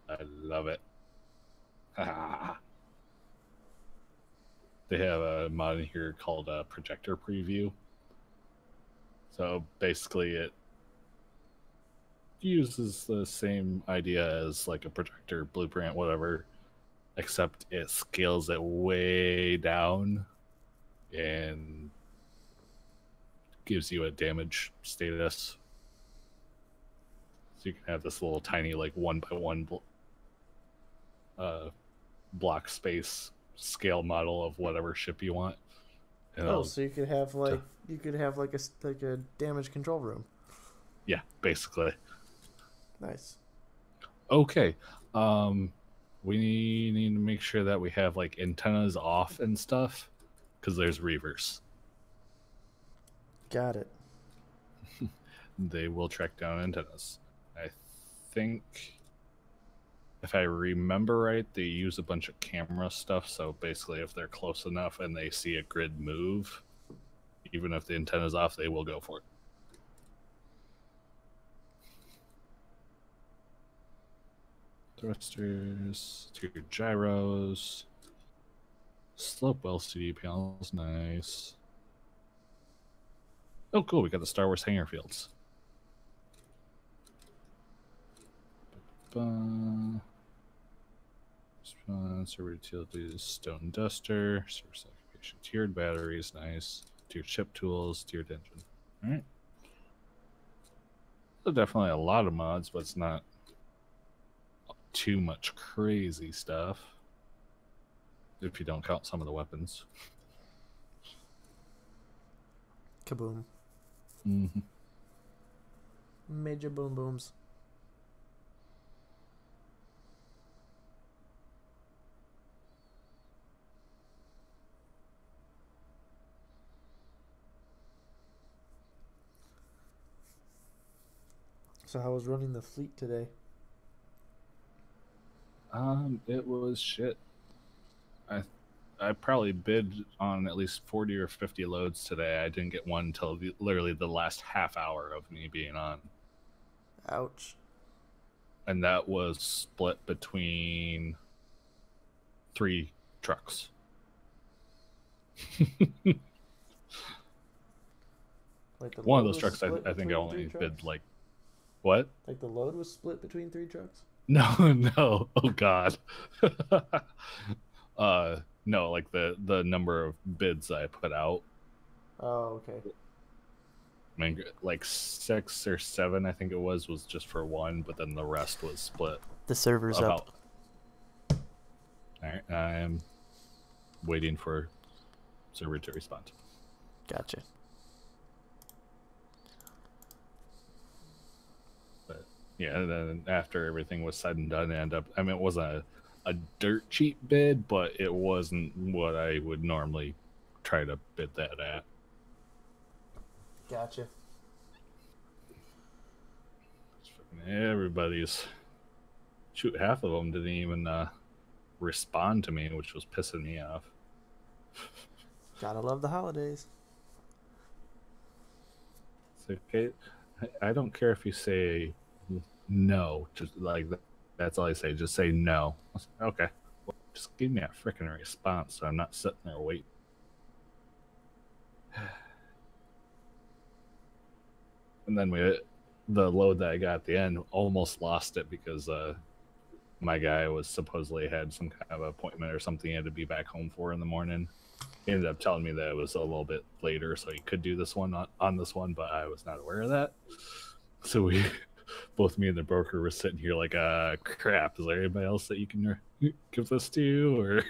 I love it. They have a mod in here called a projector preview. So basically, it uses the same idea as like a projector blueprint, whatever, except it scales it way down and gives you a damage status. So you can have this little tiny like 1x1 block space scale model of whatever ship you want. And Oh, so you could have like a damage control room. yeah, basically. Nice. Okay. We need to make sure that we have like antennas off and stuff because there's reavers. Got it. They will track down antennas. I think if I remember right, they use a bunch of camera stuff. So basically, if they're close enough and they see a grid move, even if the antenna's off, they will go for it. Thrusters, 2 gyros, slope LCD panels, nice. Oh, cool, we got the Star Wars hangar fields. Server utilities, stone duster, service occupation, tiered batteries, nice. Tiered chip tools, tiered engine. Alright. So definitely a lot of mods, but it's not too much crazy stuff. If you don't count some of the weapons. Kaboom. Mm-hmm. Major boom booms. So how was running the fleet today? It was shit. I probably bid on at least 40 or 50 loads today. I didn't get one until literally the last half hour of me being on. Ouch. And that was split between 3 trucks. Like the One of load those was trucks, split I think I between only 3 bid trucks? like, what? Like the load was split between 3 trucks? No, no. Oh God. No, like the number of bids I put out. Oh, okay. I mean, like 6 or 7, I think it was just for one, but then the rest was split. The server's up. All right, I'm waiting for server to respond. Gotcha. But Yeah, and then after everything was said and done, I mean, it was a dirt cheap bid, but it wasn't what I would normally try to bid that at. Gotcha. Everybody's shoot, half of them didn't even respond to me, which was pissing me off. Gotta love the holidays. It's okay. I don't care if you say no, just like that's all I say. Just say no. I said, okay, well, just give me a freaking response, so I'm not sitting there waiting. And then the load that I got at the end, almost lost it because my guy was supposedly had some kind of appointment or something he had to be back home for in the morning. He ended up telling me that it was a little bit later, so he could do this one on this one, but I was not aware of that. So we, both me and the broker, were sitting here like, crap, is there anybody else that you can give this to? Or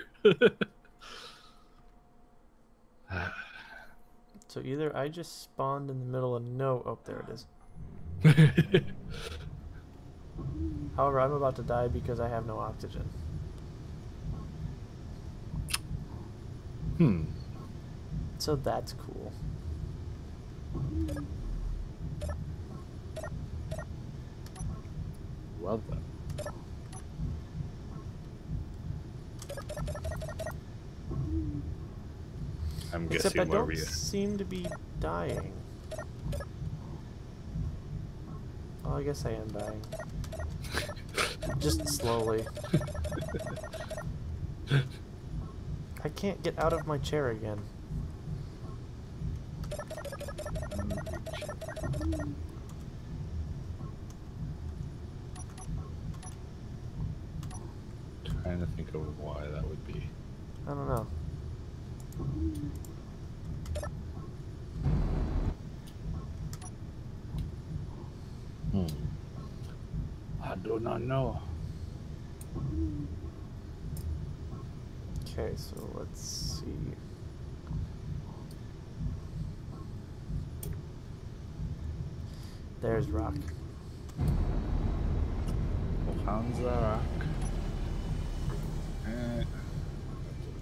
So either I just spawned in the middle of no. Oh, there it is. However, I'm about to die because I have no oxygen. So that's cool. Love that. I'm Except guessing I where don't we. seem to be dying. Oh, I guess I am dying. Just slowly. I can't get out of my chair again. Trying to think of why that would be. I don't know. I do not know. Okay, so let's see. There's rock. Found the rock.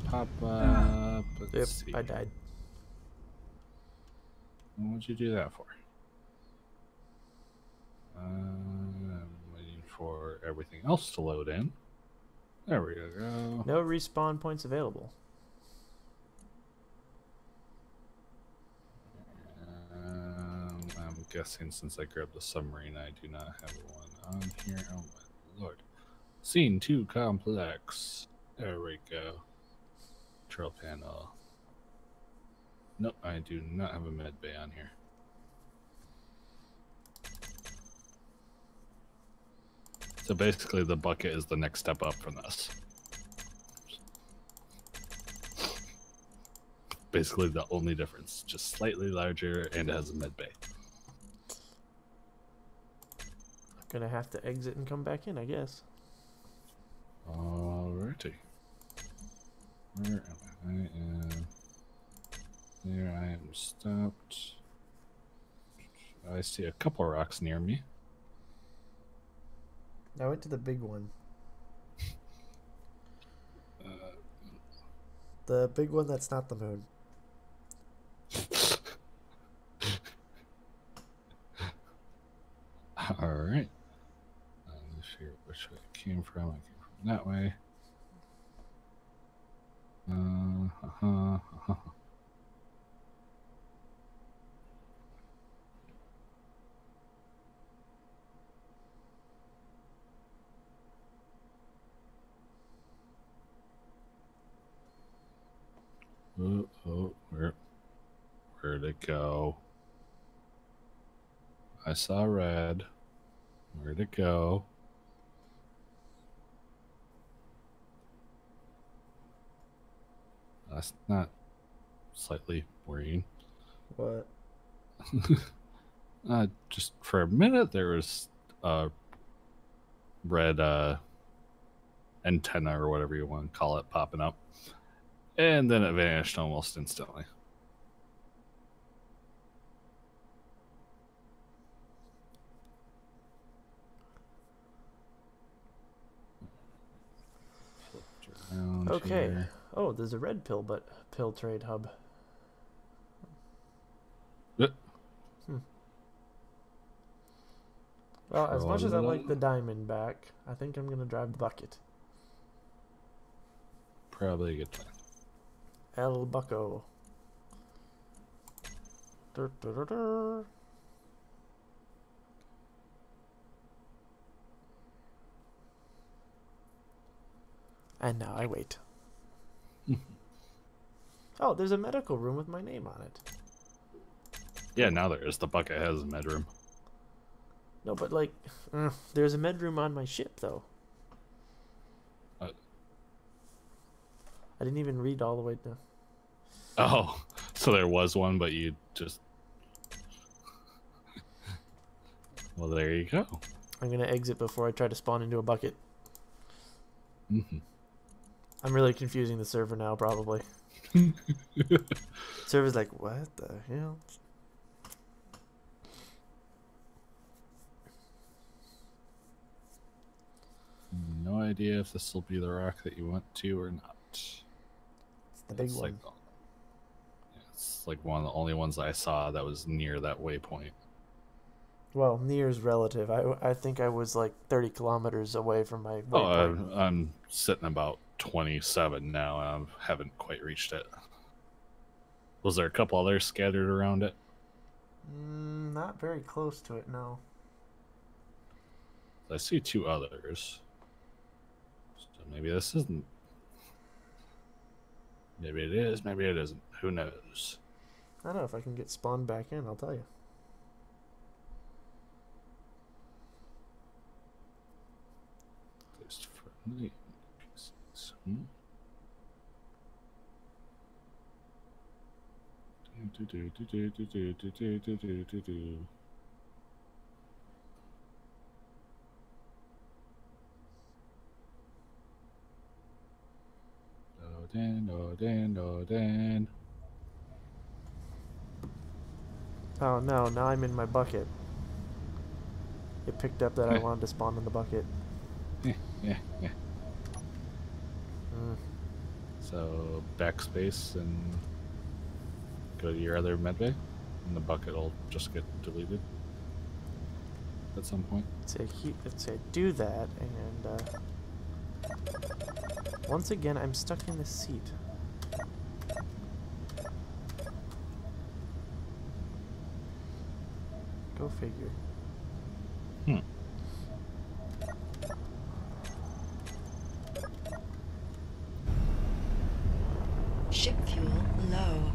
Pop up. Yep, Let's see. I died. What'd you do that for? I'm waiting for everything else to load in. There we go. No respawn points available. I'm guessing since I grabbed the submarine, I do not have one on here. Oh my lord. Scene 2 complex. There we go. Control panel. Nope, I do not have a med bay on here. So basically the bucket is the next step up from this. Basically the only difference. Just slightly larger and it has a med bay. Gonna have to exit and come back in, I guess. Alrighty. Where am I? I am... There I am stopped. I see a couple rocks near me. I went to the big one. The big one that's not the moon. Alright. Let's see which way it came from. I came from that way. Where'd it go? I saw red. Where'd it go? That's not slightly worrying. What? Just for a minute there was a red antenna or whatever you want to call it popping up. And then it vanished almost instantly. around Okay. here. Oh, there's a red pill, but pill trade hub. Yep. Well, as much as I like the diamond back, I think I'm gonna drive the bucket. Probably a good plan. El Bucko. Dur, dur, dur, dur. And now I wait. Oh, there's a medical room with my name on it. Yeah, now there is. The bucket has a medroom. No, but like, there's a med room on my ship, though. Uh, I didn't even read all the way down. Oh, so there was one, but you just... Well, there you go. I'm gonna exit before I try to spawn into a bucket. Mm-hmm. I'm really confusing the server now, probably. Server's like, what the hell? No idea if this will be the rock that you went to or not. It's the big one. Like, it's like one of the only ones I saw that was near that waypoint. Well, near is relative. I think I was like 30 kilometers away from my Oh, waypoint. I'm sitting about 27 now, and I haven't quite reached it. Was there a couple others scattered around it? Not very close to it, no. I see two others. So maybe this isn't. Maybe it is, maybe it isn't. Who knows? I don't know if I can get spawned back in, I'll tell you. Just friendly pieces. Odin. Oh no, now I'm in my bucket. It picked up that I wanted to spawn in the bucket. Yeah. So backspace and go to your other medbay, and the bucket will just get deleted at some point. Let's say do that, and once again I'm stuck in this seat. Go figure. Ship fuel low.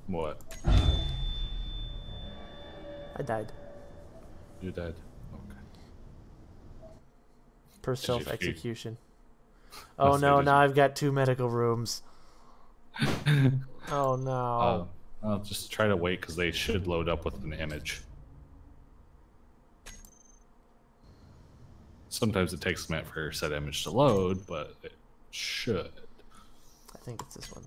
What? I died. You died? Okay. Per Did you self-execution. I Oh was no, gonna now I've got 2 medical rooms. Oh no. I'll just try to wait because they should load up with an image. Sometimes it takes a minute for said image to load, but it should. I think it's this one.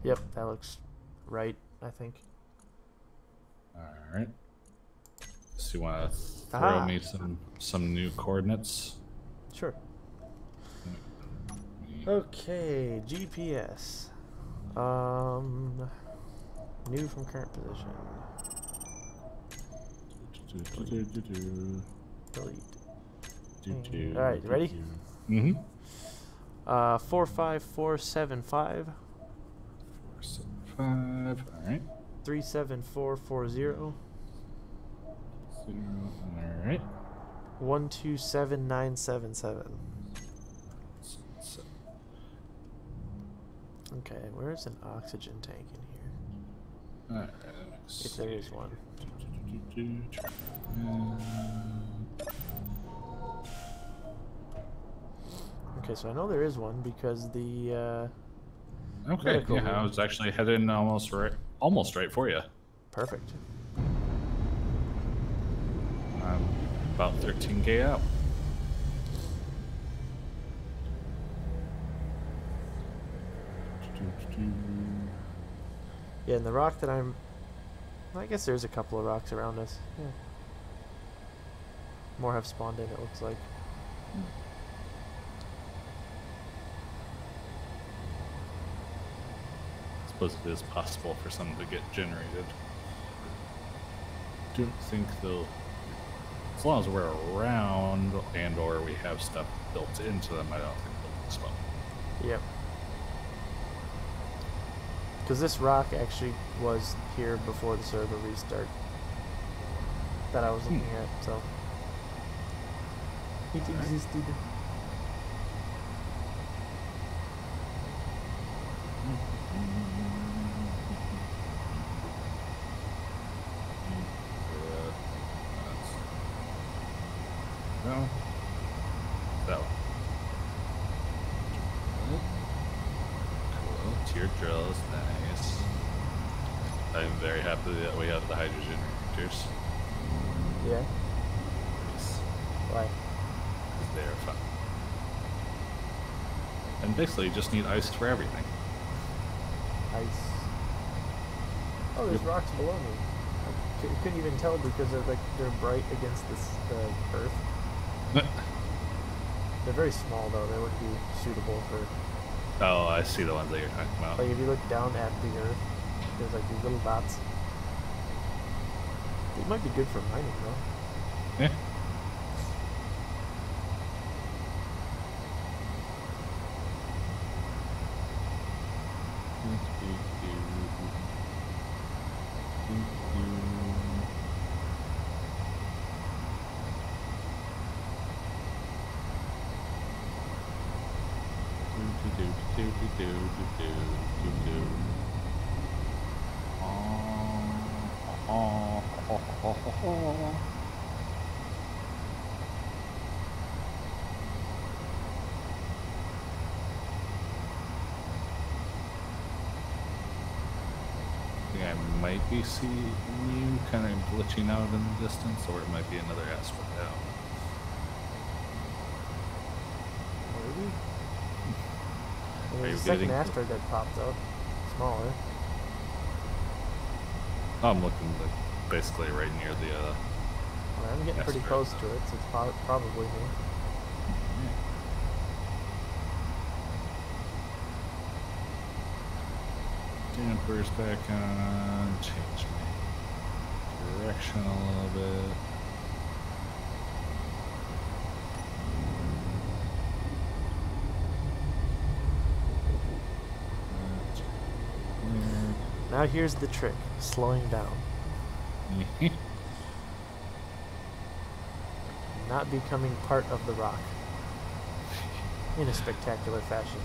Yep, that looks right, I think. Alright. So you want to throw Aha. me some new coordinates? Sure. Okay, GPS. New from current position. Delete. Alright, you ready? Mm-hmm. 45475 475. Alright. 37440 Alright. 127977. Okay, where's an oxygen tank in here? Alright, If there is one. Okay, so I know there is one because the Okay, medical yeah, I room. was actually heading almost right for you. Perfect. I'm about 13K out. Yeah, and the rock that I guess there's a couple of rocks around us. Yeah. More have spawned in, it looks like. I suppose it is possible for some to get generated. Don't think they'll, as long as we're around and or we have stuff built into them, I don't think they'll spawn. Yep. Because this rock actually was here before the server restart that I was looking at, so it existed. No. That one. Cool. Tier drill is nice. I'm very happy that we have the hydrogen reactors. Yeah. Why? Because they are fun. And basically, you just need ice for everything. Ice. Oh, there's rocks below me. I couldn't even tell because they're bright against the earth. They're very small though. They wouldn't be suitable for. Oh, I see the ones that you're talking about. Like if you look down at the earth, there's like these little dots. They might be good for mining though. Yeah. I might be seeing you kind of glitching out in the distance, or it might be another asteroid out. Maybe. Are There's you a second getting- asteroid that popped up. Smaller. I'm looking like basically right near the. Well, I'm getting pretty Asteroid. close to it, so it's probably me. Dampers back on. Change my direction a little bit. Now here's the trick: slowing down, not becoming part of the rock in a spectacular fashion.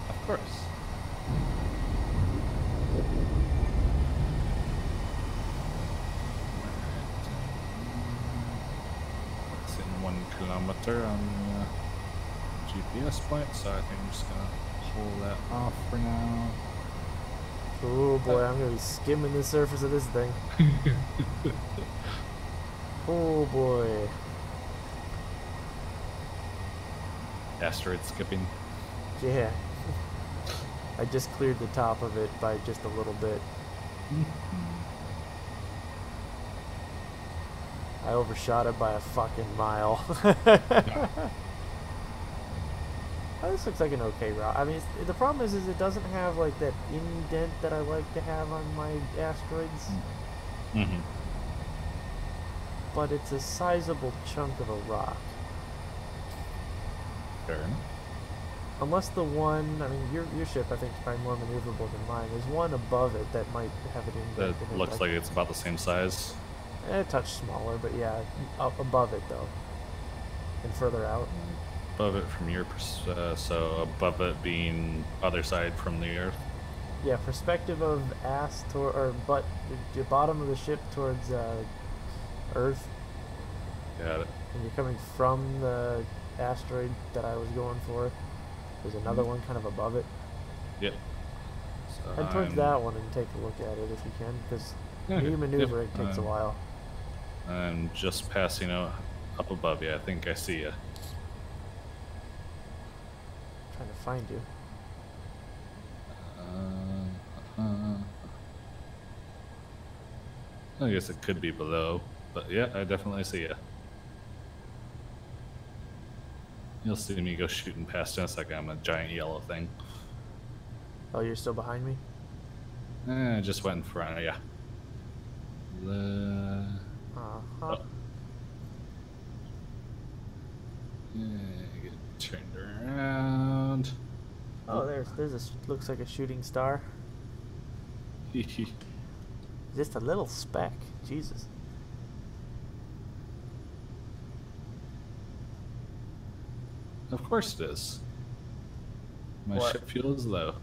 Of course. It's in 1 kilometer on the GPS point, so I think I'm just gonna pull that off for now. Oh boy, I'm gonna be skimming the surface of this thing. Oh boy. Asteroid skipping. Yeah. I just cleared the top of it by just a little bit. I overshot it by a fucking mile. Oh, this looks like an okay route. I mean, the problem is it doesn't have like that indent that I like to have on my asteroids. Mm-hmm. But it's a sizable chunk of a rock. Fair enough. Unless the one, I mean, your ship I think is probably more maneuverable than mine. There's one above it that might have an indent. That in it, looks like it's about the same size. a touch smaller, but yeah, up above it though, and further out. Above it from your so above it being other side from the Earth. Yeah, perspective of ass toward or butt, the bottom of the ship towards Earth, Got it. and you're coming from the asteroid that I was going for. There's another one kind of above it. Yep. So Head towards that one and take a look at it if you can, because Okay, maneuvering yep, takes a while. I'm just passing out up above you. I think I see you. Trying to find you. I guess it could be below, but yeah, I definitely see you. You'll see me go shooting past in a second. I'm a giant yellow thing. Oh, you're still behind me? I just went in front of you. Uh-huh. Oh. Yeah, get turned around. Oh, there's a looks like a shooting star. Just a little speck. Jesus. Of course it is. My What? ship fuel is low.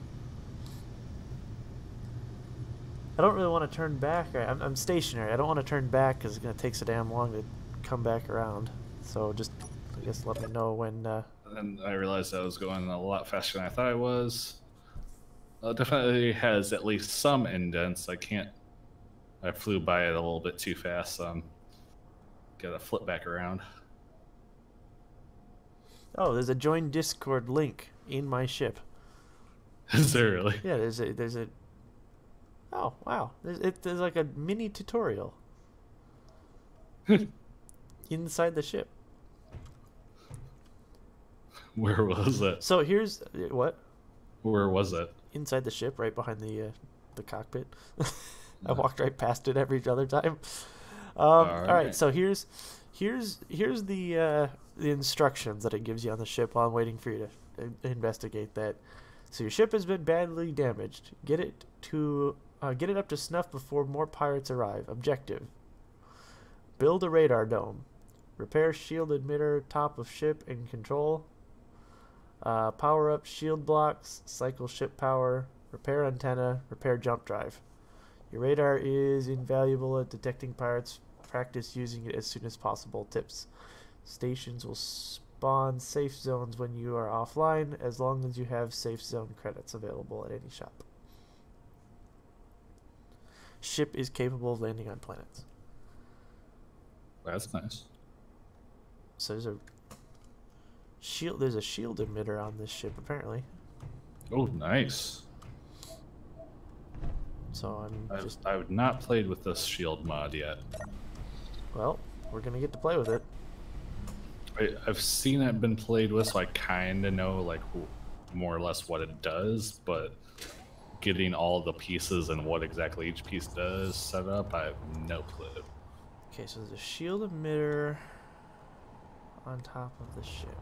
I don't really want to turn back. I'm stationary. I don't want to turn back because it's going to take so damn long to come back around. So just, I guess, let me know when... And I realized I was going a lot faster than I thought I was. Definitely has at least some indents. I flew by it a little bit too fast, so I'm gotta flip back around. Oh, there's a join Discord link in my ship. Is there really? Yeah, there's a... Oh, wow. There's like a mini tutorial inside the ship. Where was it? So here's... What? Where was it? Inside the ship, right behind the cockpit. I walked right past it every other time. All right, so here's the instructions that it gives you on the ship while I'm waiting for you to investigate that. So your ship has been badly damaged. Get it up to snuff before more pirates arrive. Objective: build a radar dome. Repair shield emitter top of ship and control. Power up shield blocks. Cycle ship power. Repair antenna. Repair jump drive. Your radar is invaluable at detecting pirates. Practice using it as soon as possible. Tips: stations will spawn safe zones when you are offline, as long as you have safe zone credits available at any shop. Ship is capable of landing on planets. That's nice. So there's a shield emitter on this ship apparently. Oh, nice. So I've not played with this shield mod yet. well, we're gonna get to play with it. I've seen it been played with, so I kind of know like more or less what it does, but getting all the pieces and what exactly each piece does set up, I have no clue. Okay, so there's a shield emitter on top of the ship.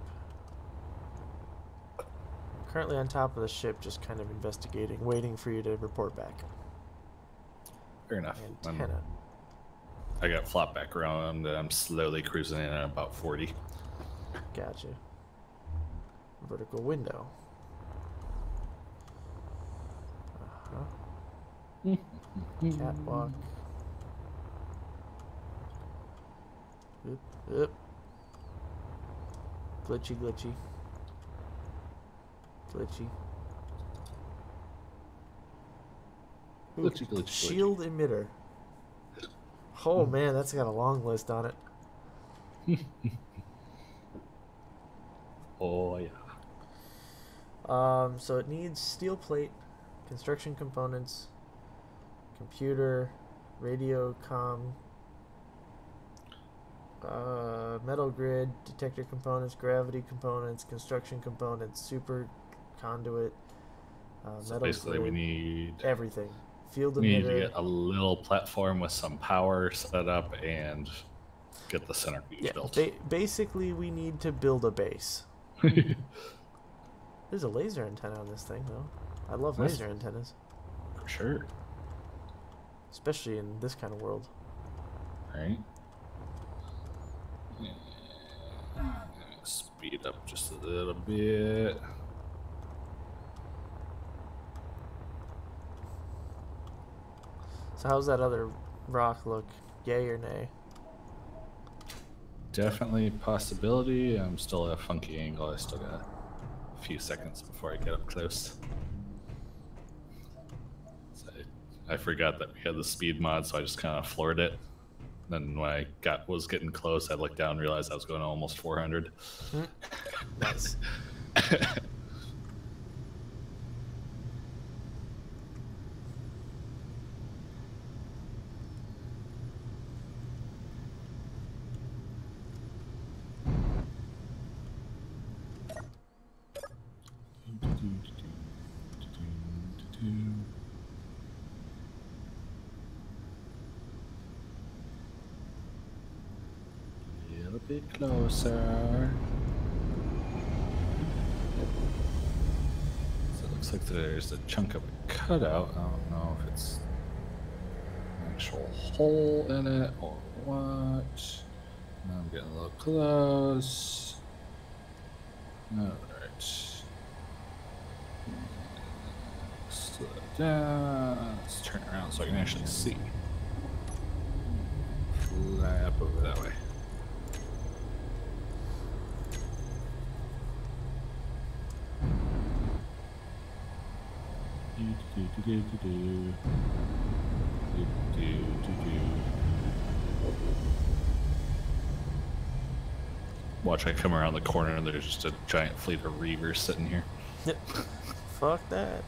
I'm currently on top of the ship, just kind of investigating, waiting for you to report back. Fair enough. Antenna. I got flopped back around and I'm slowly cruising in at about 40. Gotcha. Vertical window. Uh-huh. Catwalk. Oop, oop. Glitchy, glitchy. Glitchy. Ooh, Glitchy, glitchy, glitchy. shield emitter. Oh man, that's got a long list on it. Oh yeah. So it needs steel plate, construction components, computer, radio comm, metal grid, detector components, gravity components, construction components, super conduit, So metal basically, grid, we need everything. Field to emitter. get a little platform with some power set up and get the centerpiece Yeah, built. basically we need to build a base. There's a laser antenna on this thing, though. I love Nice. laser antennas, For sure. especially in this kind of world. Right. Speed up just a little bit. So how's that other rock look? Yay or nay? Definitely possibility. I'm still at a funky angle. I still got a few seconds before I get up close. So I forgot that we had the speed mod, so I just kind of floored it. Then when I was getting close, I looked down and realized I was going to almost 400. Nice. A little bit closer. So it looks like there's a chunk of a cutout. I don't know if it's an actual hole in it or what. Now I'm getting a little close. Alright. Slow down. Let's turn around so I can actually see. Fly up over that way. Watch I come around the corner and there's just a giant fleet of reavers sitting here. Yep. Fuck that.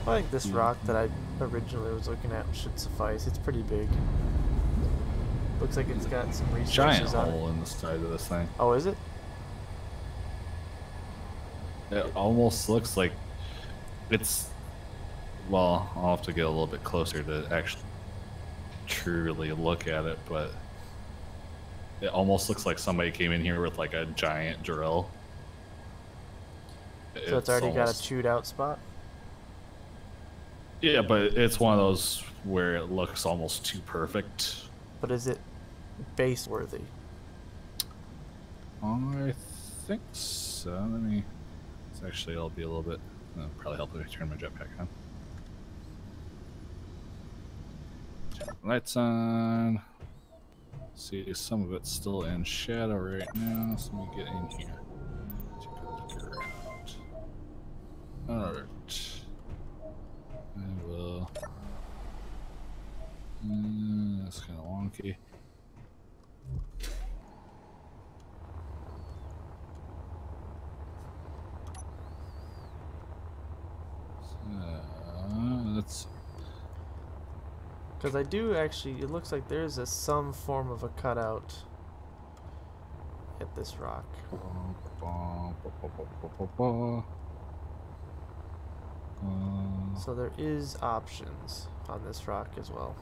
I think this rock that I originally was looking at should suffice. It's pretty big. Looks like it's got some Giant resources on hole it. in the side of this thing. Oh, is it? It almost looks like it's. Well, I'll have to get a little bit closer to actually truly look at it, but it almost looks like somebody came in here with like a giant drill. So it's already got a chewed out spot? Yeah, but it's one of those where it looks almost too perfect. But is it base worthy? I think so. Let me. It's actually, I'll be a little bit. It'll probably help if I turn my jetpack on. Turn the lights on. See, some of it's still in shadow right now, so let me get in here. Take a look around. Alright. I will. That's kind of wonky. Let's. Because I do actually, it looks like there's some form of a cutout at this rock. So there is options on this rock as well.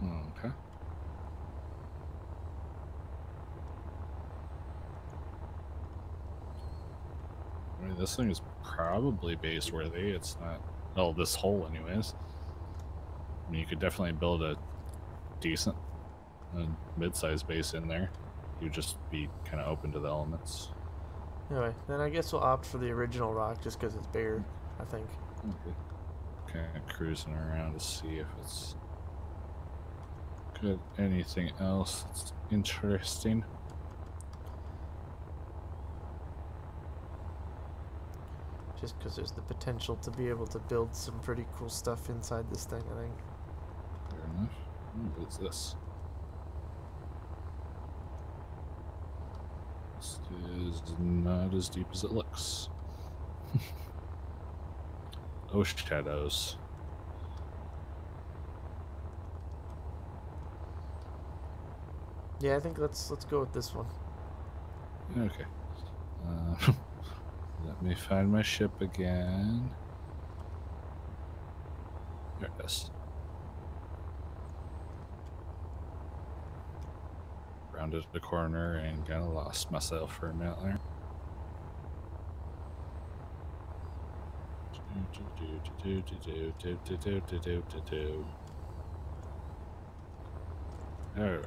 Okay. I mean, this thing is probably base worthy. It's not. Oh, this hole, anyways. I mean, you could definitely build a decent mid-sized base in there. You'd just be kind of open to the elements. Anyway, then I guess we'll opt for the original rock just because it's bigger, I think. Okay. Kind of cruising around to see if it's good. Anything else that's interesting? Just because there's the potential to be able to build some pretty cool stuff inside this thing, I think. Fair enough. What is this? This is not as deep as it looks. Oh, shadows. Yeah, I think let's go with this one. Okay. Let me find my ship again. There it is. Rounded the corner and kind of lost myself for a minute there. Alright.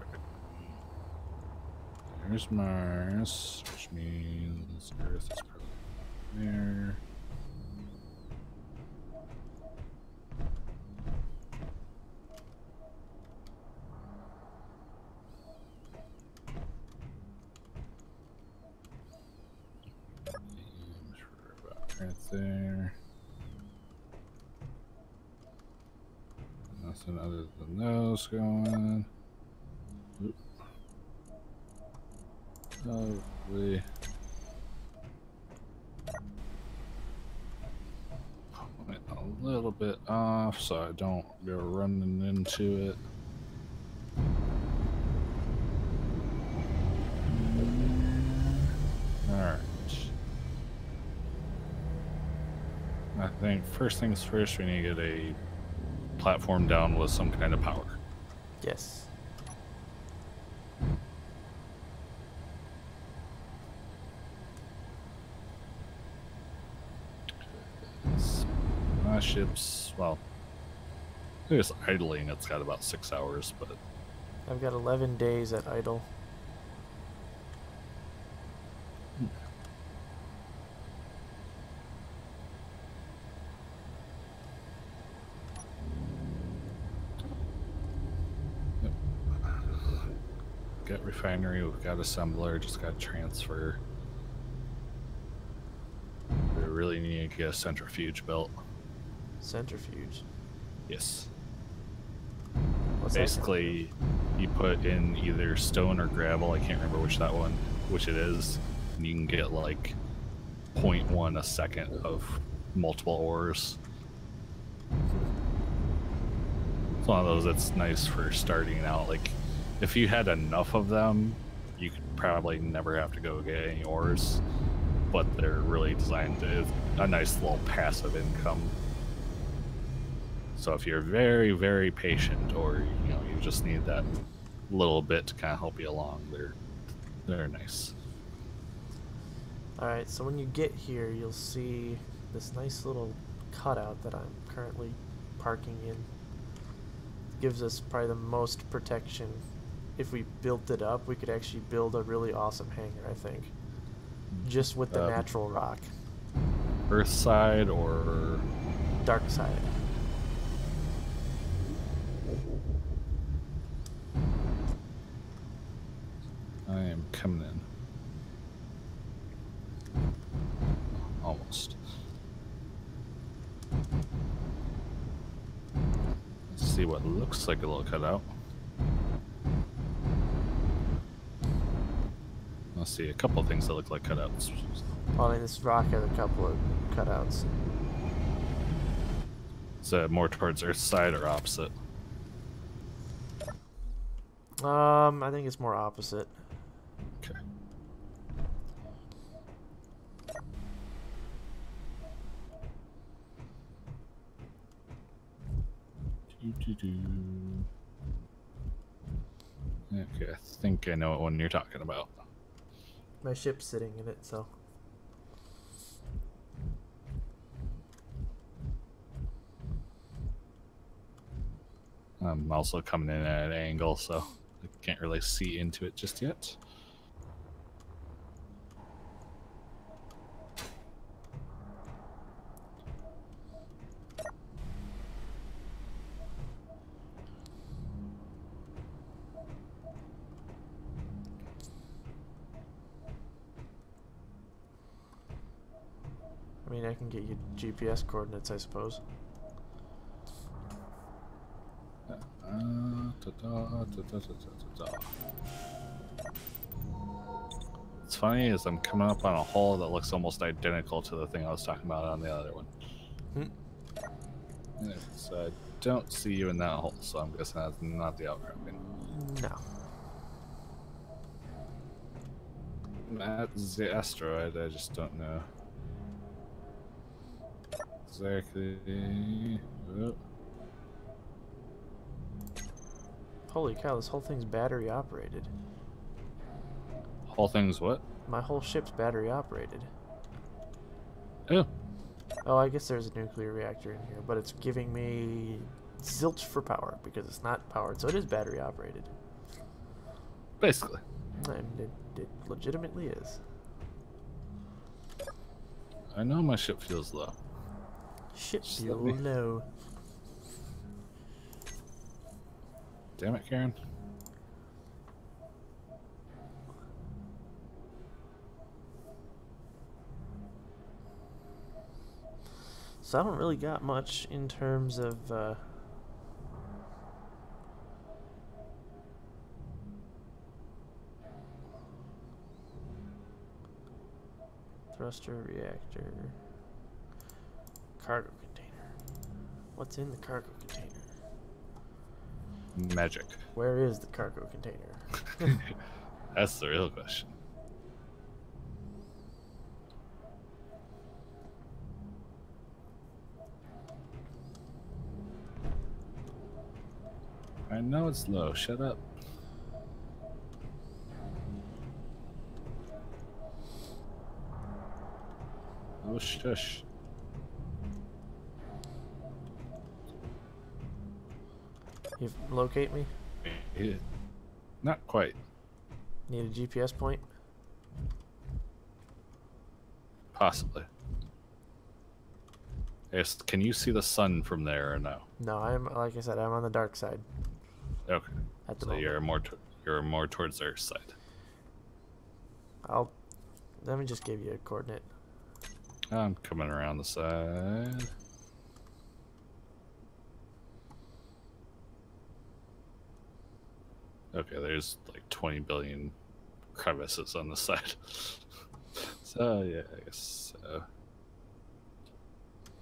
There's Mars, which means Earth is probably there. Right there. Nothing other than those going. Oop. Probably. Went a little bit off so I don't go running into it. Alright. I think first things first, we need to get a platform down with some kind of power. Yes. My ship's, well, it's idling. It's got about 6 hours, but I've got 11 days at idle. got refinery, we've got assembler, just got transfer. We really need to get a centrifuge built. Centrifuge. Yes. What's Basically, you put in either stone or gravel. I can't remember which it is. And you can get like 0.1 a second of multiple ores. It's one of those that's nice for starting out. Like, if you had enough of them, you could probably never have to go get any ores. But they're really designed to a nice little passive income. So if you're very, very patient, or you just need that little bit to kind of help you along, they're nice. Alright, so when you get here, you'll see this nice little cutout that I'm currently parking in. It gives us probably the most protection. If we built it up, we could actually build a really awesome hangar, I think. Just with the natural rock. Earth side or Dark side. I am coming in. Almost. Let's see what looks like a little cutout. Let's see a couple of things that look like cutouts. Well, I mean, this rock has a couple of cutouts. Is that more towards Earth side or opposite? I think it's more opposite. Okay. Okay, I think I know what one you're talking about. My ship's sitting in it, so. I'm also coming in at an angle, so I can't really see into it just yet. I mean, I can get you GPS coordinates, I suppose. It's funny is I'm coming up on a hole that looks almost identical to the thing I was talking about on the other one. So I don't see you in that hole, so I'm guessing that's not the outcropping. No. That's the asteroid, I just don't know exactly. Oh. Holy cow, this whole thing's battery operated. Whole thing's what? My whole ship's battery operated. Oh. Oh, I guess there's a nuclear reactor in here, but it's giving me zilch for power because it's not powered, so it is battery operated. Basically. And it legitimately is. I know my ship feels low. Shit, Just feel let me- low. Damn it, Karen. So I don't really got much in terms of thruster reactor, cargo container. What's in the cargo container? Magic. Where is the cargo container? That's the real question. I know it's low. Shut up. Oh, shush. You locate me? Yeah. Not quite. Need a GPS point? Possibly. Yes. Can you see the sun from there or no? No, I'm like I said, I'm on the dark side Okay. at the So moment. you're more towards their side. Let me just give you a coordinate. I'm coming around the side. Okay, there's like 20 billion crevices on the side. So yeah, I guess so.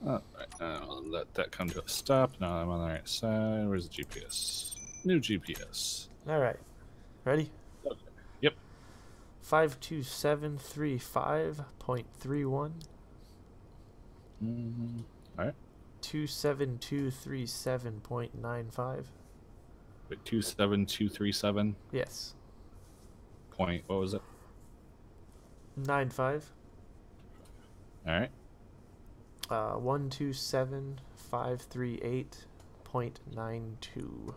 Alright, now I'll let that come to a stop. Now I'm on the right side. Where's the GPS? New GPS. All right, ready? Okay. Yep. 52735.31. Alright. 27237.95. Wait, 27237 Yes. point. What was it? 95. Alright. 127538.92.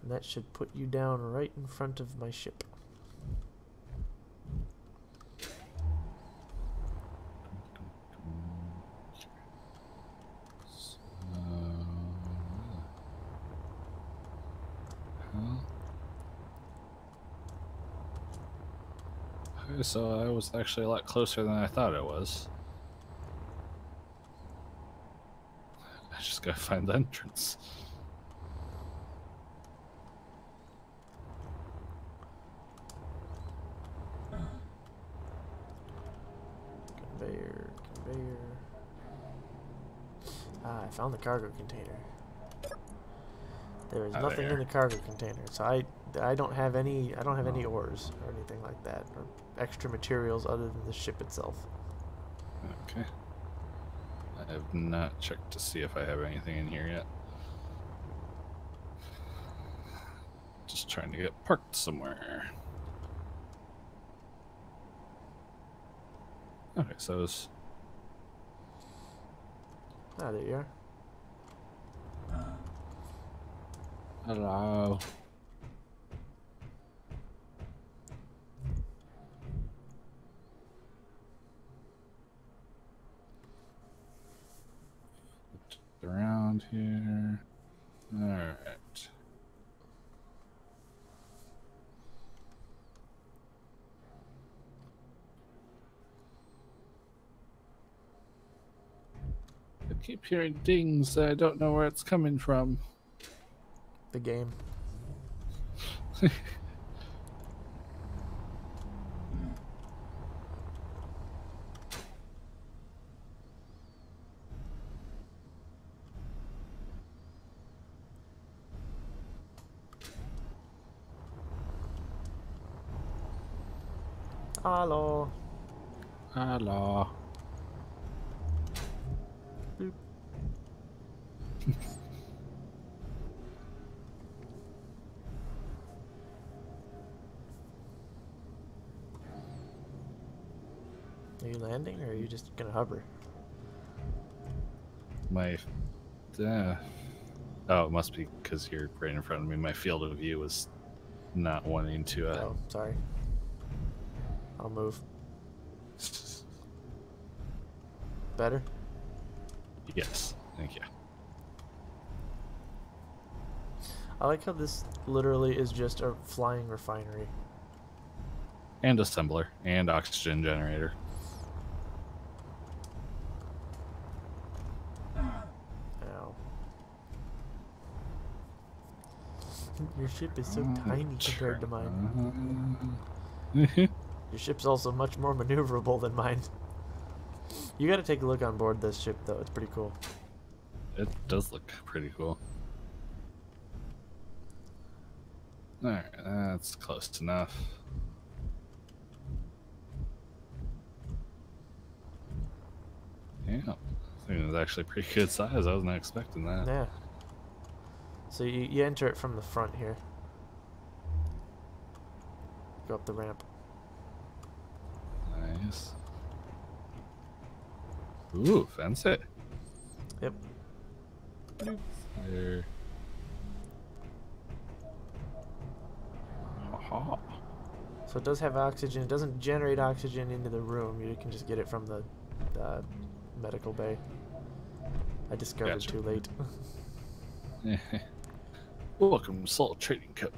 And that should put you down right in front of my ship. Okay, so I was actually a lot closer than I thought I was. I just gotta find the entrance. Conveyor. Ah, I found the cargo container. There is nothing in the cargo container, so I don't have any ores or anything like that, or extra materials other than the ship itself. Okay. I have not checked to see if I have anything in here yet. Just trying to get parked somewhere. Okay, so it's Ah, there you are. hello. Around here. All right. I keep hearing dings that I don't know where it's coming from. The game. Hello. Hello. Boop. Are you landing, or are you just gonna hover? My. Uh, oh, it must be because you're right in front of me. My field of view was not wanting to. Oh, sorry. I'll move. Better? Yes, thank you. I like how this literally is just a flying refinery. And assembler and oxygen generator. Ow. Your ship is so tiny compared to mine. Your ship's also much more maneuverable than mine. You gotta take a look on board this ship, though. It's pretty cool. It does look pretty cool. Alright, that's close enough. Yeah, I think it was actually pretty good size. I wasn't expecting that. Yeah. So you enter it from the front here. Go up the ramp. Nice. Ooh, fence it. Yep. There. Aha. So it does have oxygen. It doesn't generate oxygen into the room. You can just get it from the medical bay. I discovered Gotcha. too late. Welcome to Salt Trading Co.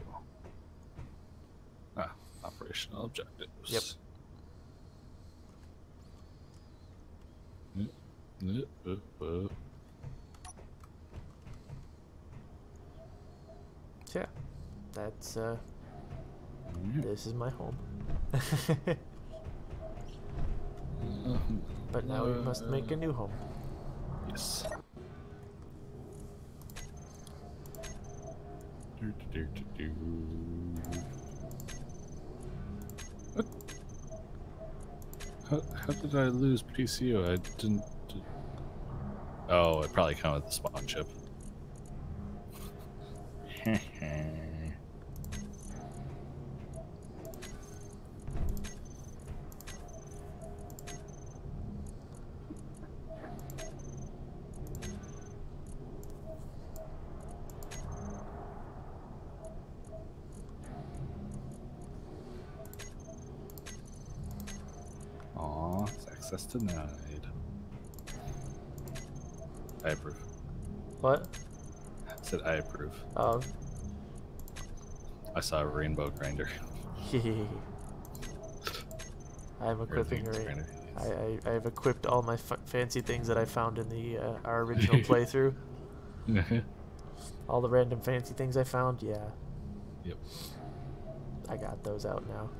Operational objectives. Yep. So yeah, that's this is my home. But now we must make a new home. Yes. What? How did I lose PCO? I didn't. Oh, it probably came with the spawn chip. Aw, it's access denied. I approve. What? I said I approve. I saw a rainbow grinder. I'm equipping Everything's her. grinder. I've equipped all my fancy things that I found in the our original playthrough. All the random fancy things I found, yeah. Yep. I got those out now.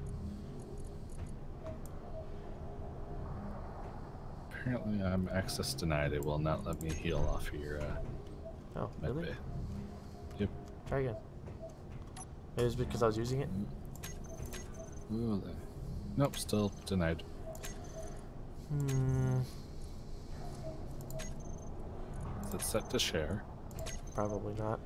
Apparently, I'm access denied. It will not let me heal off your Oh, med really? bay. Yep. Try again. Maybe it's because I was using it. Ooh, nope, still denied. Is it set to share? Probably not.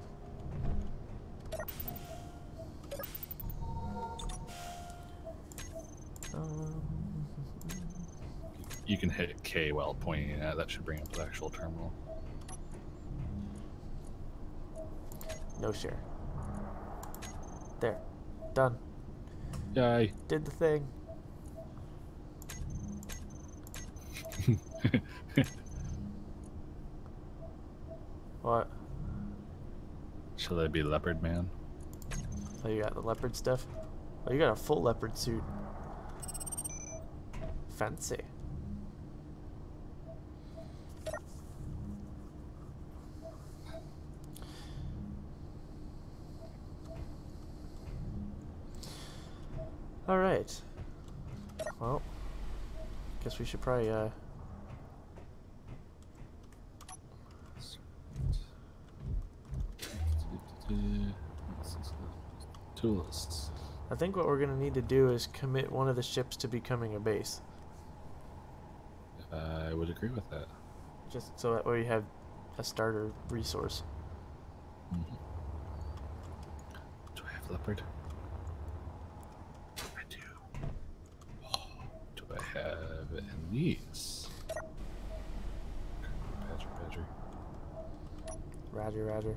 You can hit K while pointing at it. That should bring up the actual terminal. No share. There. Done. Yay. Did the thing. What? Shall I be Leopard Man? Oh, you got the leopard stuff? Oh, you got a full leopard suit. Fancy. Alright. Well, guess we should probably, Two lists. I think what we're gonna need to do is commit one of the ships to becoming a base. I would agree with that. Just so that way you have a starter resource. Do I have Leopard? I do. Oh, do I have it in these. Badger. Roger.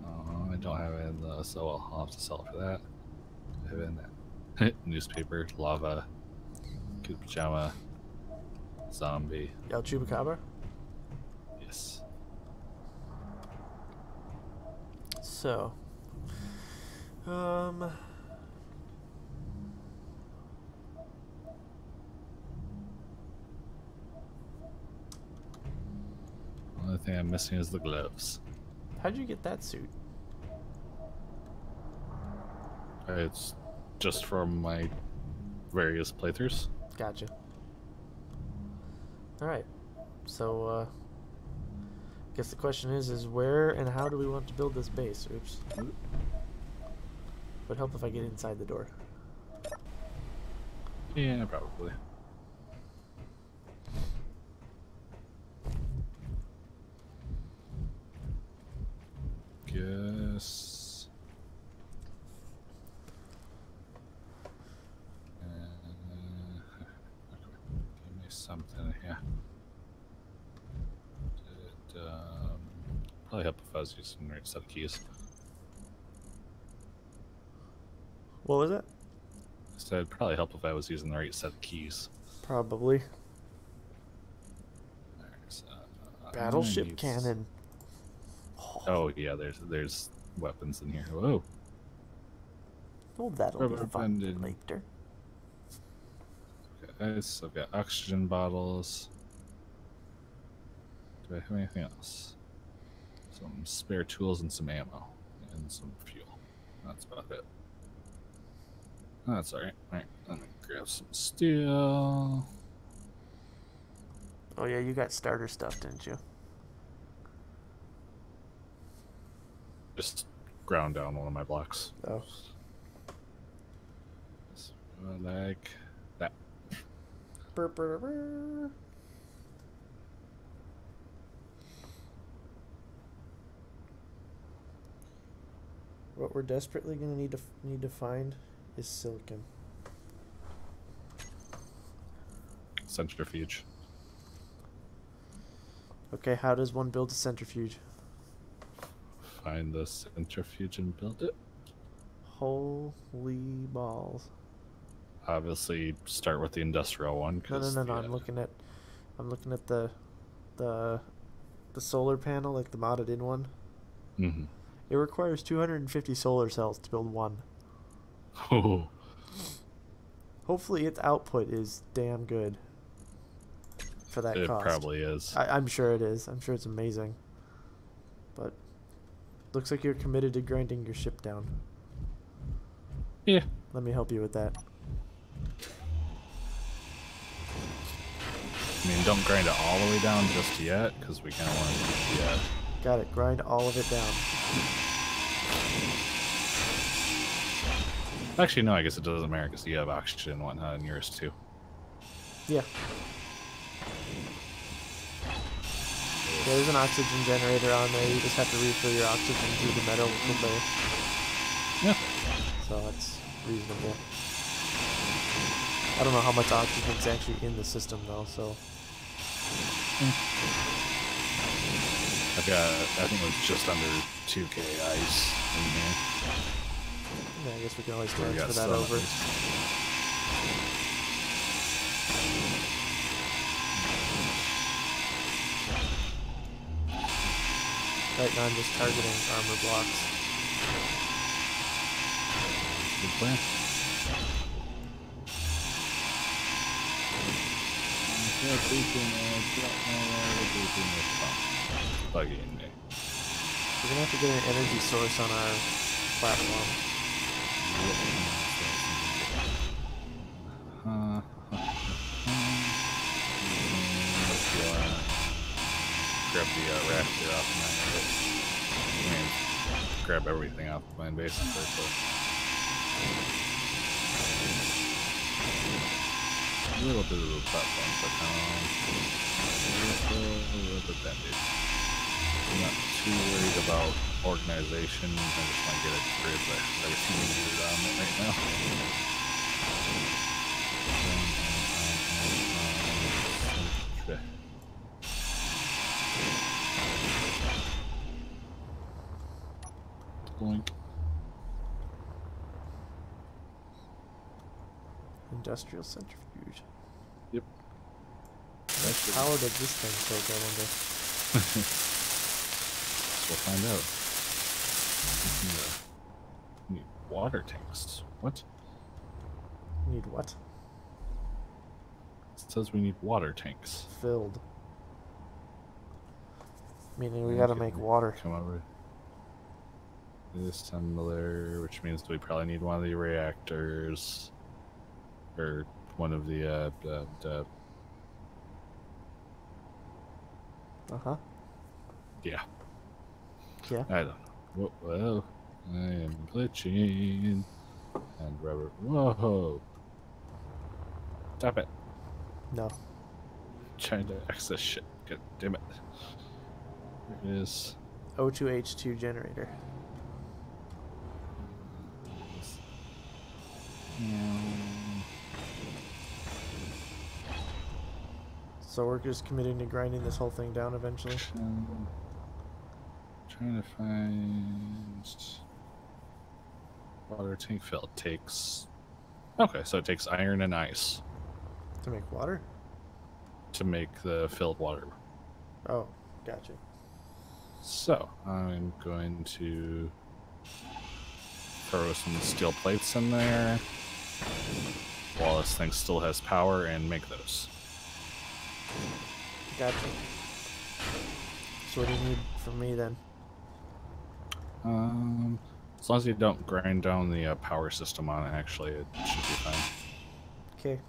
I don't have it in those, so I'll have to sell for that. I have it in that. Newspaper, lava, Koopa Pajama, zombie. El Chupacabra? Yes. So, Only thing I'm missing is the gloves. how'd you get that suit? It's just from my various playthroughs. Gotcha. Alright. So, guess the question is where and how do we want to build this base? Oops. Would help if I get inside the door. Yeah, probably. Guess. Give me something here. Probably help if I was using the right set of keys. What was it? So it'd probably help if I was using the right set of keys. Probably. There's, Battleship needs- cannon. Oh yeah, there's weapons in here. Whoa. Oh, that'll be Rubber fun banded. later. Okay, so I've got oxygen bottles. Do I have anything else? Some spare tools and some ammo and some fuel. That's about it. That's alright. Alright, let me grab some steel. Oh yeah, you got starter stuff, didn't you? Just ground down one of my blocks. Oh. So, like that. Burr, burr, burr. What we're desperately gonna need to find is silicon. Centrifuge. Okay, how does one build a centrifuge? Find the centrifuge and build it. Holy balls! Obviously, start with the industrial one. No, 'Cause no. the, I'm looking at the solar panel, like the modded in one. Mm-hmm. It requires 250 solar cells to build one. Oh, Hopefully, its output is damn good for that it cost. probably is. I'm sure it is. I'm sure it's amazing. But looks like you're committed to grinding your ship down. Yeah. Let me help you with that. I mean, don't grind it all the way down just yet, because we kind of want to. Yeah. Got it. Grind all of it down. Actually, no. I guess it doesn't matter because you have oxygen and whatnot in yours too. Yeah. There's an oxygen generator on there. You just have to refill your oxygen through the metal conveyor. Yeah. So that's reasonable. I don't know how much oxygen's actually in the system though, so. I've got. I think it was just under 2K ice in here. Yeah, I guess we can always We got transfer that some over. at least. Right now I'm just targeting armor blocks. Good plan. Bugging me. We're gonna have to get an energy source on our platform. Grab the raptor off mine. I mean, grab everything off mine basically. So. A little bit of the platform, but a little bit that dude. I'm not too worried about organization. I just want to get a grid that everything needed on it right now. Industrial centrifuge. Yep. How much power did this thing take, I wonder? We'll find out. We need water tanks. What? Need what? It says we need water tanks. Filled. Meaning we gotta make water. Come over. Assembler, which means we probably need one of the reactors. Or one of the, Uh-huh. yeah. Yeah. I don't know. Whoa, I am glitching. And rubber. Whoa. Stop it. No. Trying to access shit. God damn it. There it is. O2H2 generator. So we're just committing to grinding this whole thing down eventually. Trying to find water tank fill. Takes. Okay, so it takes iron and ice To make water? to make the filled water. Oh, gotcha. So I'm going to throw some steel plates in there while this thing still has power and make those. Gotcha. So what do you need from me then? As long as you don't grind down the power system on it, actually, it should be fine. Okay.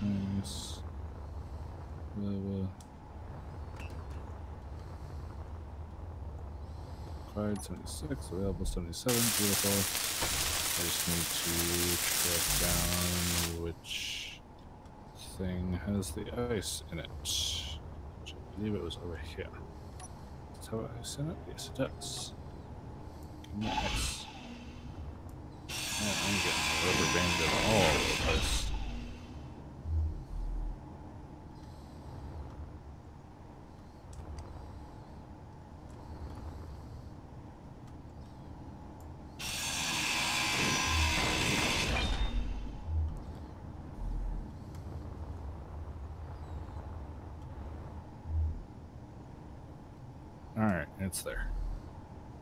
Nice. Acquired 76, available 77, beautiful. I just need to track down which thing has the ice in it. Which I believe it was over here. Does it have ice in it? Yes, it does. Give me ice. Man, I'm getting rubber banded all over the place. Alright, it's there.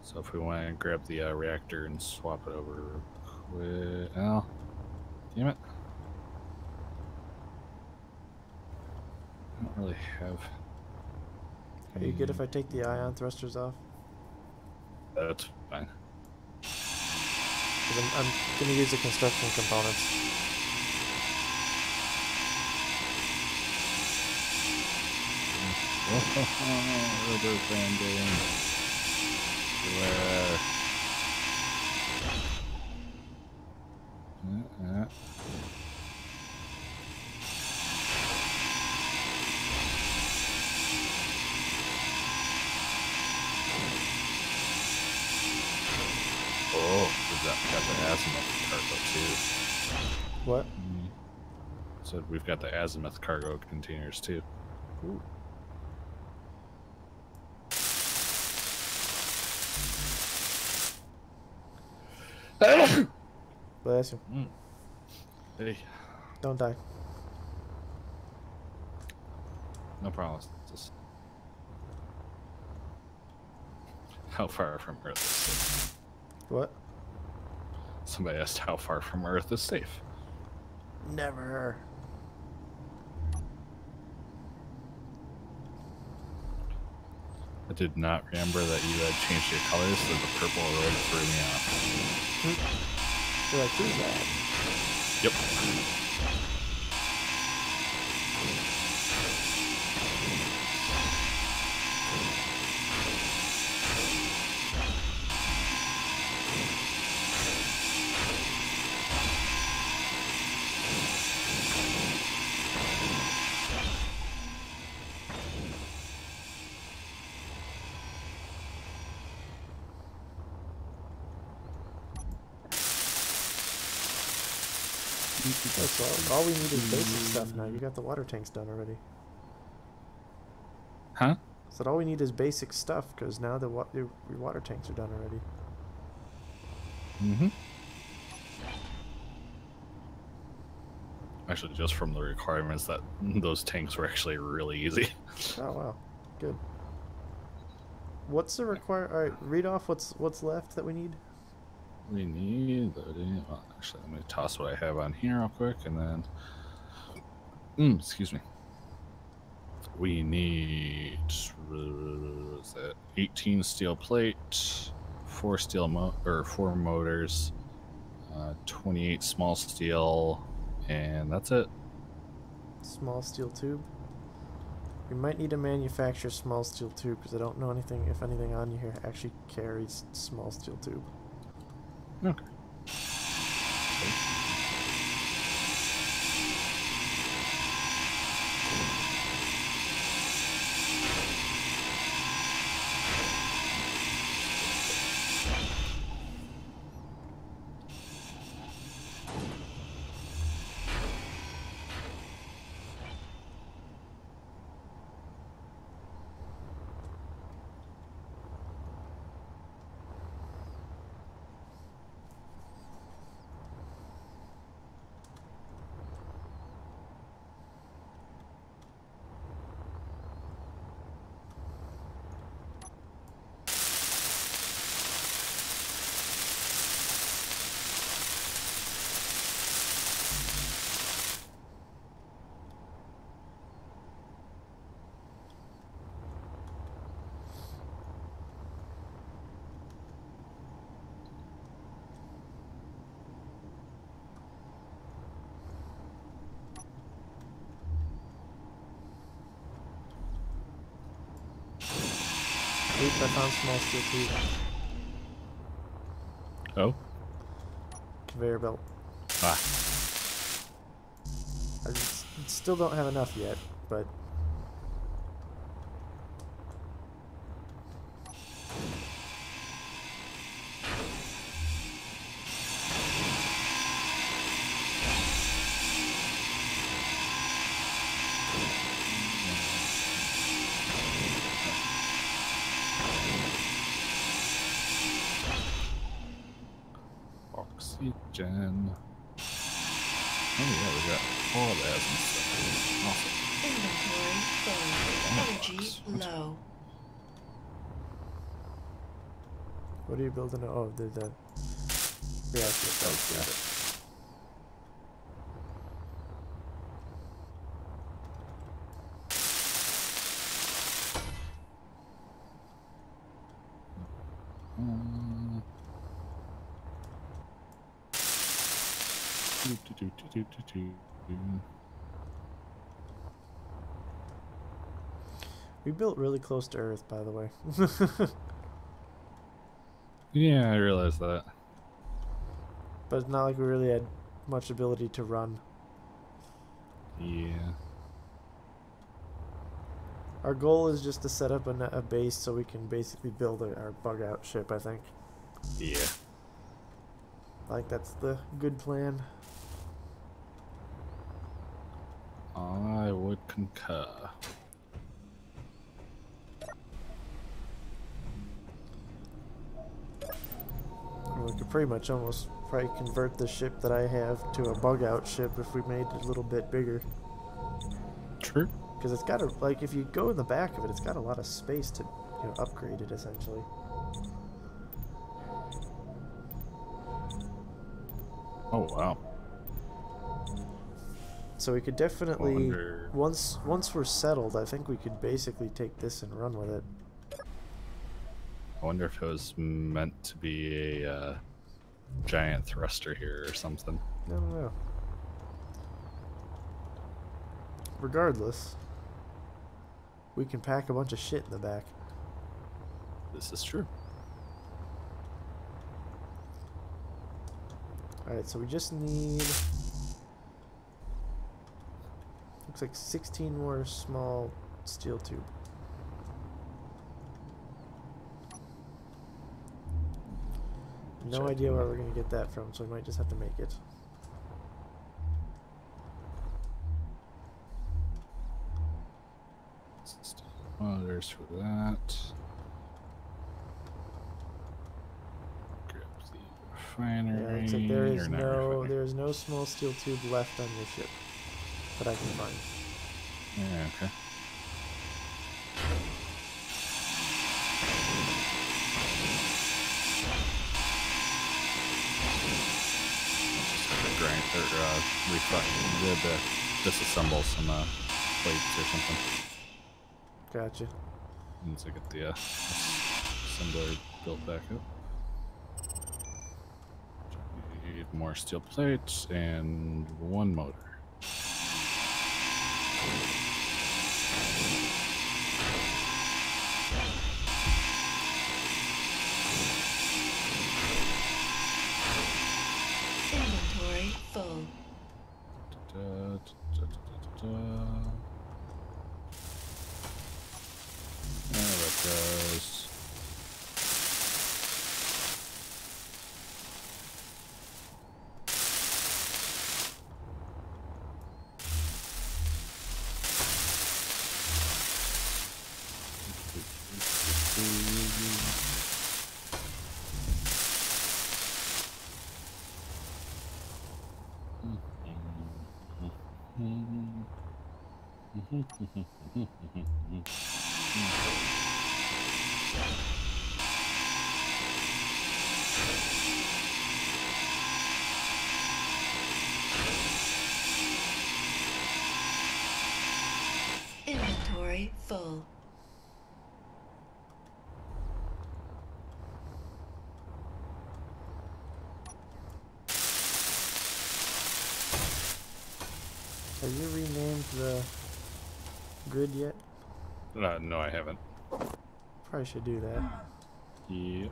So if we want to grab the reactor and swap it over real quick. Oh, damn it. I don't really have. Are you good if I take the ion thrusters off? That's fine. 'Cause I'm gonna use the construction components. Rubber banding. Everywhere. Oh, we've got the azimuth cargo too. What? So we've got the azimuth cargo containers too. Ooh. Bless you. Hey, Don't die. no problem. Just how far from Earth is safe? What? Somebody asked how far from Earth is safe. Never. I did not remember that you had changed your colors, so the purple really threw me off. You're like, who's that? Yep. Oh, so all we need is basic stuff now. You got the water tanks done already. Huh? So all we need is basic stuff, because now your water tanks are done already. Mm-hmm. Actually, just from the requirements, that those tanks were actually really easy. Oh wow, good. What's the require? All right, read off what's left that we need. We need. Well, actually, let me toss what I have on here real quick, and then. Excuse me. We need. Is that 18 steel plate, 4 4 motors, 28 small steel, and that's it. Small steel tube. We might need to manufacture small steel tube, because I don't know if anything on here actually carries small steel tube. Okay. I found small steel tube. Oh. Conveyor belt. Ah. Still don't have enough yet, but Oxygen. Oh yeah, we got all that and stuff. Awesome. Inventory full. Energy low. what are you building? Oh, the reactor. Oh, got it. We built really close to Earth, by the way. Yeah, I realized that. But it's not like we really had much ability to run. Yeah. Our goal is just to set up a base so we can basically build our bug-out ship, I think. Yeah. Like, that's the good plan. I would concur. We could pretty much almost probably convert the ship that I have to a bug-out ship if we made it a little bit bigger. True. Because it's got a, like, if you go in the back of it, it's got a lot of space to, upgrade it, essentially. Oh, wow. So we could definitely, once we're settled, I think we could basically take this and run with it. I wonder if it was meant to be a giant thruster here or something. I don't know. Regardless, we can pack a bunch of shit in the back. This is true. Alright, so we just need... looks like 16 more small steel tube. No idea where we're going to get that from, so we might just have to make it. motors for that. Grab the refinery. Yeah, looks like there is or not no small steel tube left on your ship that I can find. Yeah, okay. Grind or disassemble some plates or something. Gotcha. Once I get the assembler built back up. Need more steel plates and one motor. Inventory full. There it goes. Inventory full. Have you renamed the grid yet? No, I haven't. Probably should do that. Yep.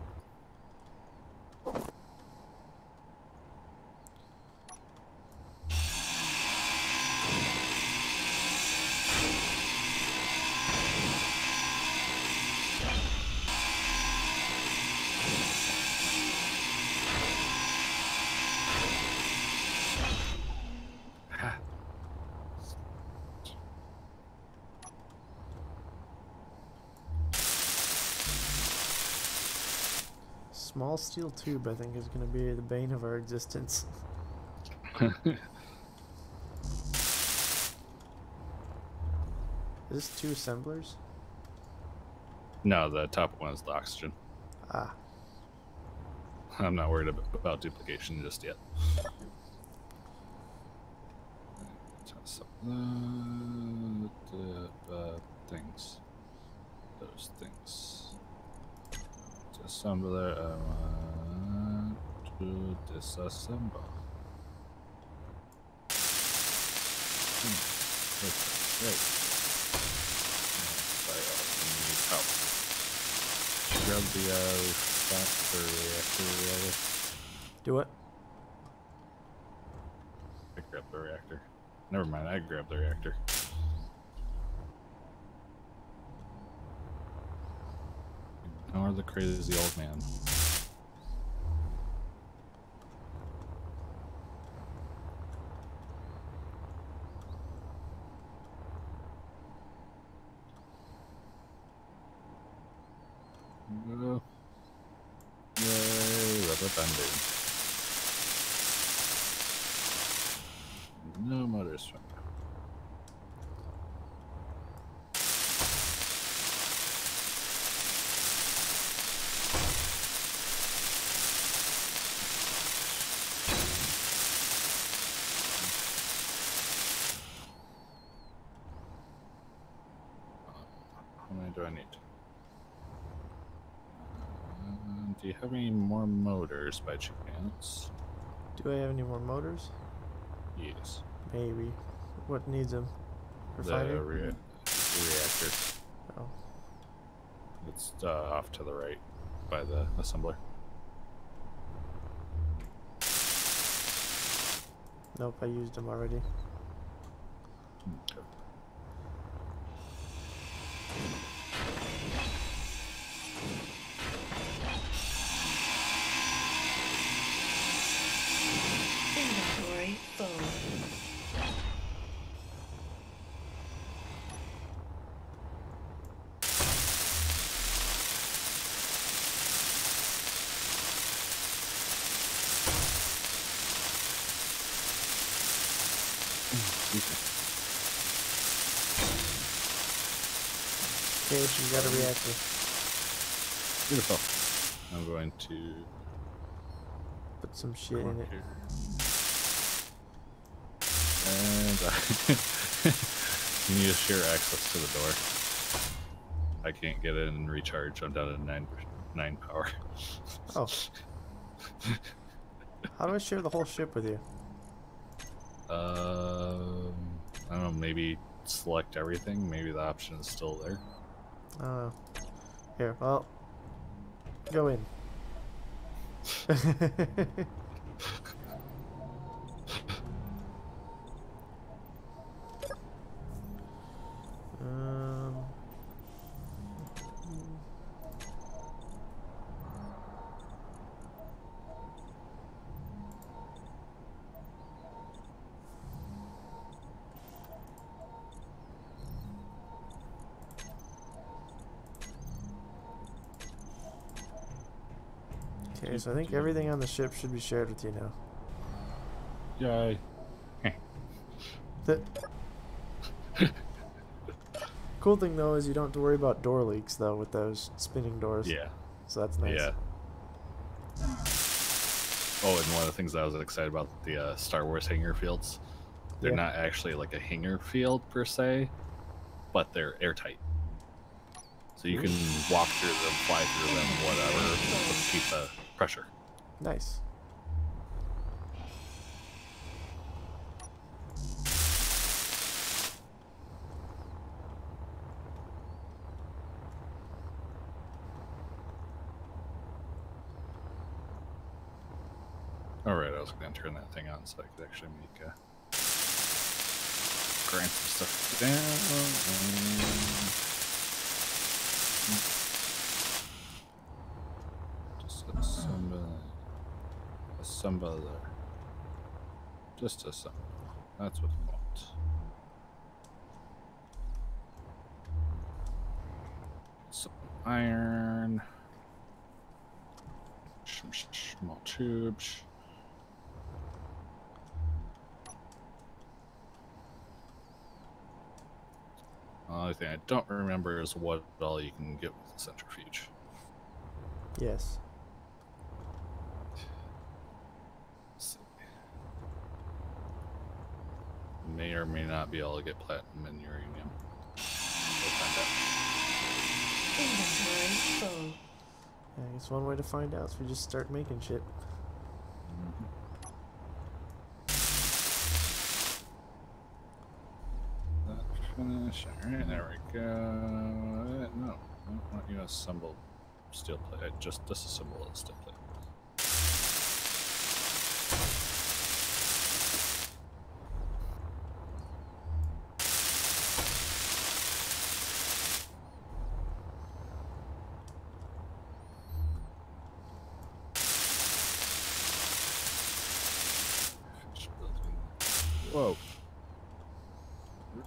Small steel tube, I think, is going to be the bane of our existence. Is this 2 assemblers? No, the top one is the oxygen. Ah, I'm not worried about duplication just yet. So, things. Those things. Disassembler, I want to disassemble. Great. I also need help. Grab the reactor. do what? I grabbed the reactor. Never mind, I grabbed the reactor. Ignore the crazy old man. Yay, rubber banding. No motors from you. How many do I need? Do you have any more motors by chance? Do I have any more motors? Yes. Maybe. What needs them? Refinery? The reactor. Oh. It's off to the right by the assembler. Nope, I used them already. Okay. Inventory full. Excuse me. Okay, so you got a reactor. Beautiful. I'm going to Put some shit come in up it. here. And you need to share access to the door. I can't get in and recharge. I'm down to 9 power. Oh. How do I share the whole ship with you? I don't know, maybe select everything. Maybe the option is still there. Here, well, go in. um, okay, so I think everything on the ship should be shared with you now. Yay. The cool thing though is you don't have to worry about door leaks though with those spinning doors. Yeah. So that's nice. Yeah. Oh, and one of the things I was excited about the Star Wars hangar fields, they're Yeah. not actually like a hangar field per se, but they're airtight. So you can walk through them, fly through them, whatever, to keep the pressure. Nice. Alright, I was going to turn that thing on so I could actually make grind some stuff down. Just assemble there. Just assemble. That's what I want. Some iron. Some small tubes. The only thing I don't remember is what all you can get with the centrifuge. Yes. Let's see. May or may not be able to get platinum and uranium. We'll find Inventory full. Yeah, I guess one way to find out is we just start making shit. out. Finish. Alright, there we go. No, I don't want you to assemble steel plate. I just disassemble the steel plate. Finish building. Whoa.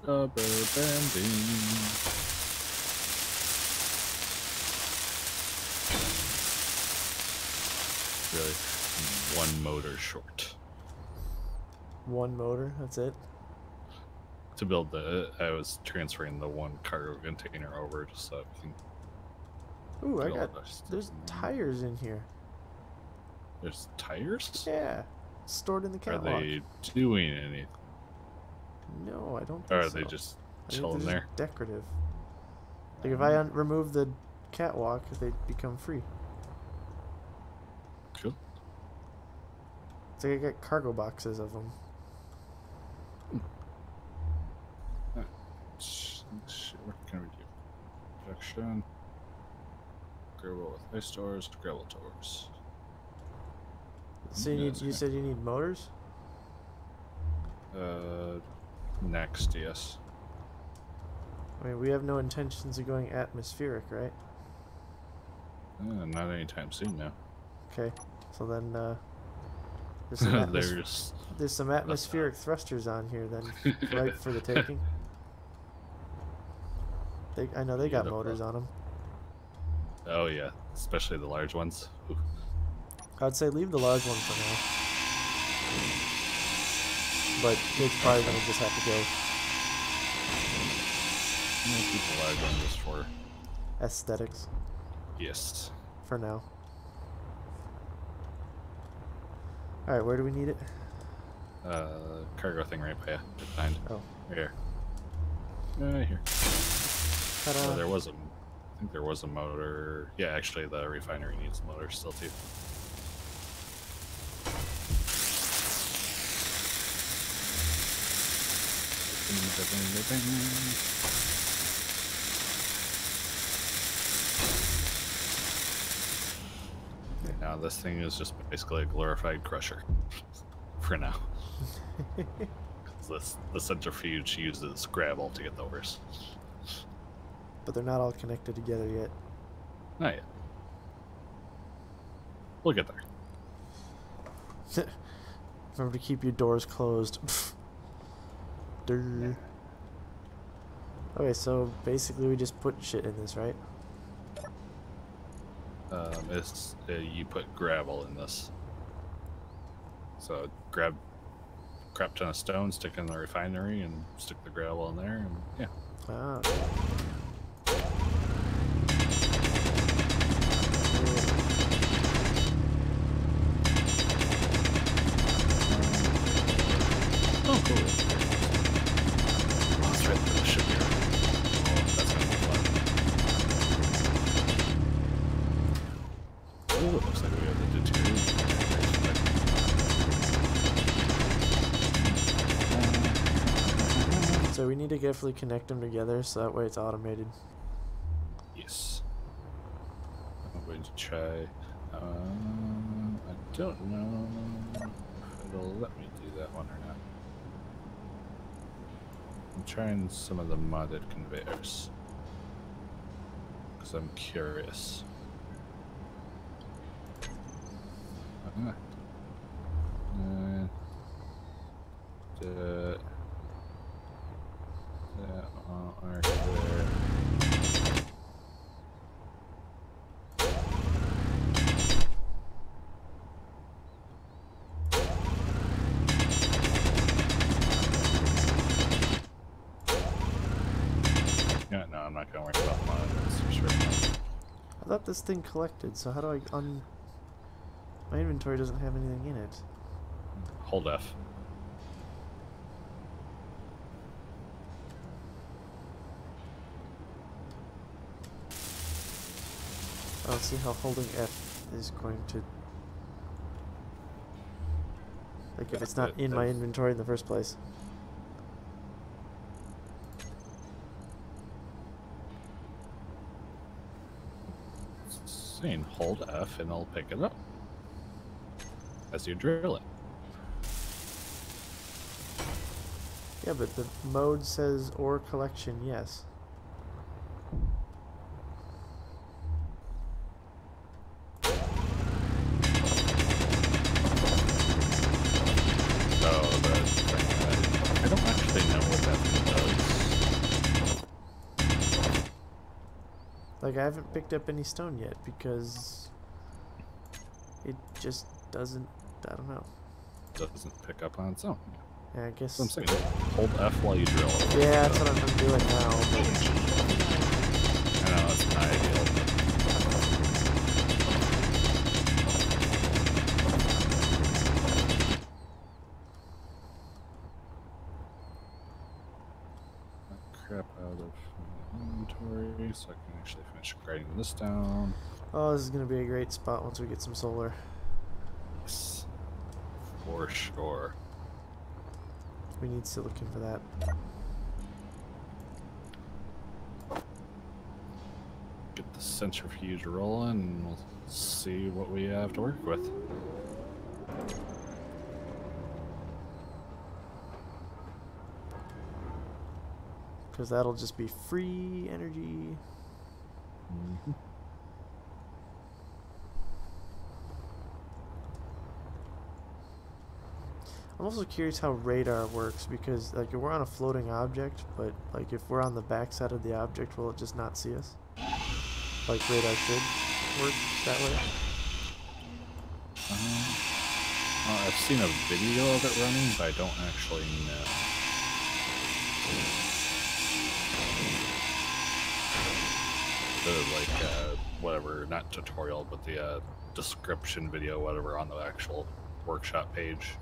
Rubber banding. Really, one motor short One motor, that's it. to build the. I was transferring the one cargo container over just so I can. Ooh, I build got. this. There's tires in here. There's tires. Yeah, stored in the Are catwalk. they doing anything, No, I don't think or are so. they just I think chilling they're there? just decorative. Like if I remove the catwalk, they become free. Cool. It's like I got cargo boxes of them. What can we do? Production. Gravel with ice doors, gravel doors. So you said you need motors? Next, yes. I mean, we have no intentions of going atmospheric, right? Not anytime soon now. Okay, so then there's some, there's some atmospheric thrusters on here then, right for the taking. I know they got Beautiful. motors on them. Oh yeah, especially the large ones. Ooh. I'd say leave the large one for now. but it's probably gonna just have to go. Most people are going just for Aesthetics yes. for now. All right, where do we need it? Cargo thing right by you. Behind. Oh. Right here. Right here. Ta-da. Oh, there was a. I think there was a motor. Yeah, actually, the refinery needs a motor still too. Now this thing is just basically a glorified crusher for now. The centrifuge uses gravel to get the ores. But they're not all connected together yet. Not yet. We'll get there. Remember to keep your doors closed. Durr. Okay, so basically we just put shit in this, right? You put gravel in this. So grab a crap ton of stone, stick it in the refinery, and stick the gravel in there, and yeah. Ah, okay. Oh, cool. Oh, that's right, the shipyard. Oh, that's gonna be fun. Oh, it looks like we have the deterioration. So we need to carefully connect them together so that way it's automated. Yes. I'm going to try. I don't know if it'll let me do that one or not. I'm trying some of the modded conveyors because I'm curious. Right there. Yeah, no, I'm not gonna worry about mine. That's for sure. I thought this thing collected, so how do I my inventory doesn't have anything in it. Hold F. I don't see how holding F is going to... Like, if it's not in my inventory in the first place. It's saying hold F and I'll pick it up as you drill it. Yeah, but the mode says ore collection, yes. I don't actually know what that thing does. Like, I haven't picked up any stone yet because it just doesn't, I don't know. Doesn't pick up on its own. Yeah, I guess. That's what I'm saying. Hold F while you drill it. Yeah, that's what I'm doing now. But I know, that's not ideal. Crap out of inventory so I can actually finish writing this down. oh, this is gonna be a great spot once we get some solar. Yes. For sure. We need silicon for that. Get the centrifuge rolling and we'll see what we have to work with. Because that'll just be free energy. Mm-hmm. I'm also curious how radar works because, like, we're on a floating object, but, like, if we're on the backside of the object, will it just not see us? Like, radar should work that way? Well, I've seen a video of it running, but I don't actually know. The whatever, not tutorial, but the description video, whatever, on the actual workshop page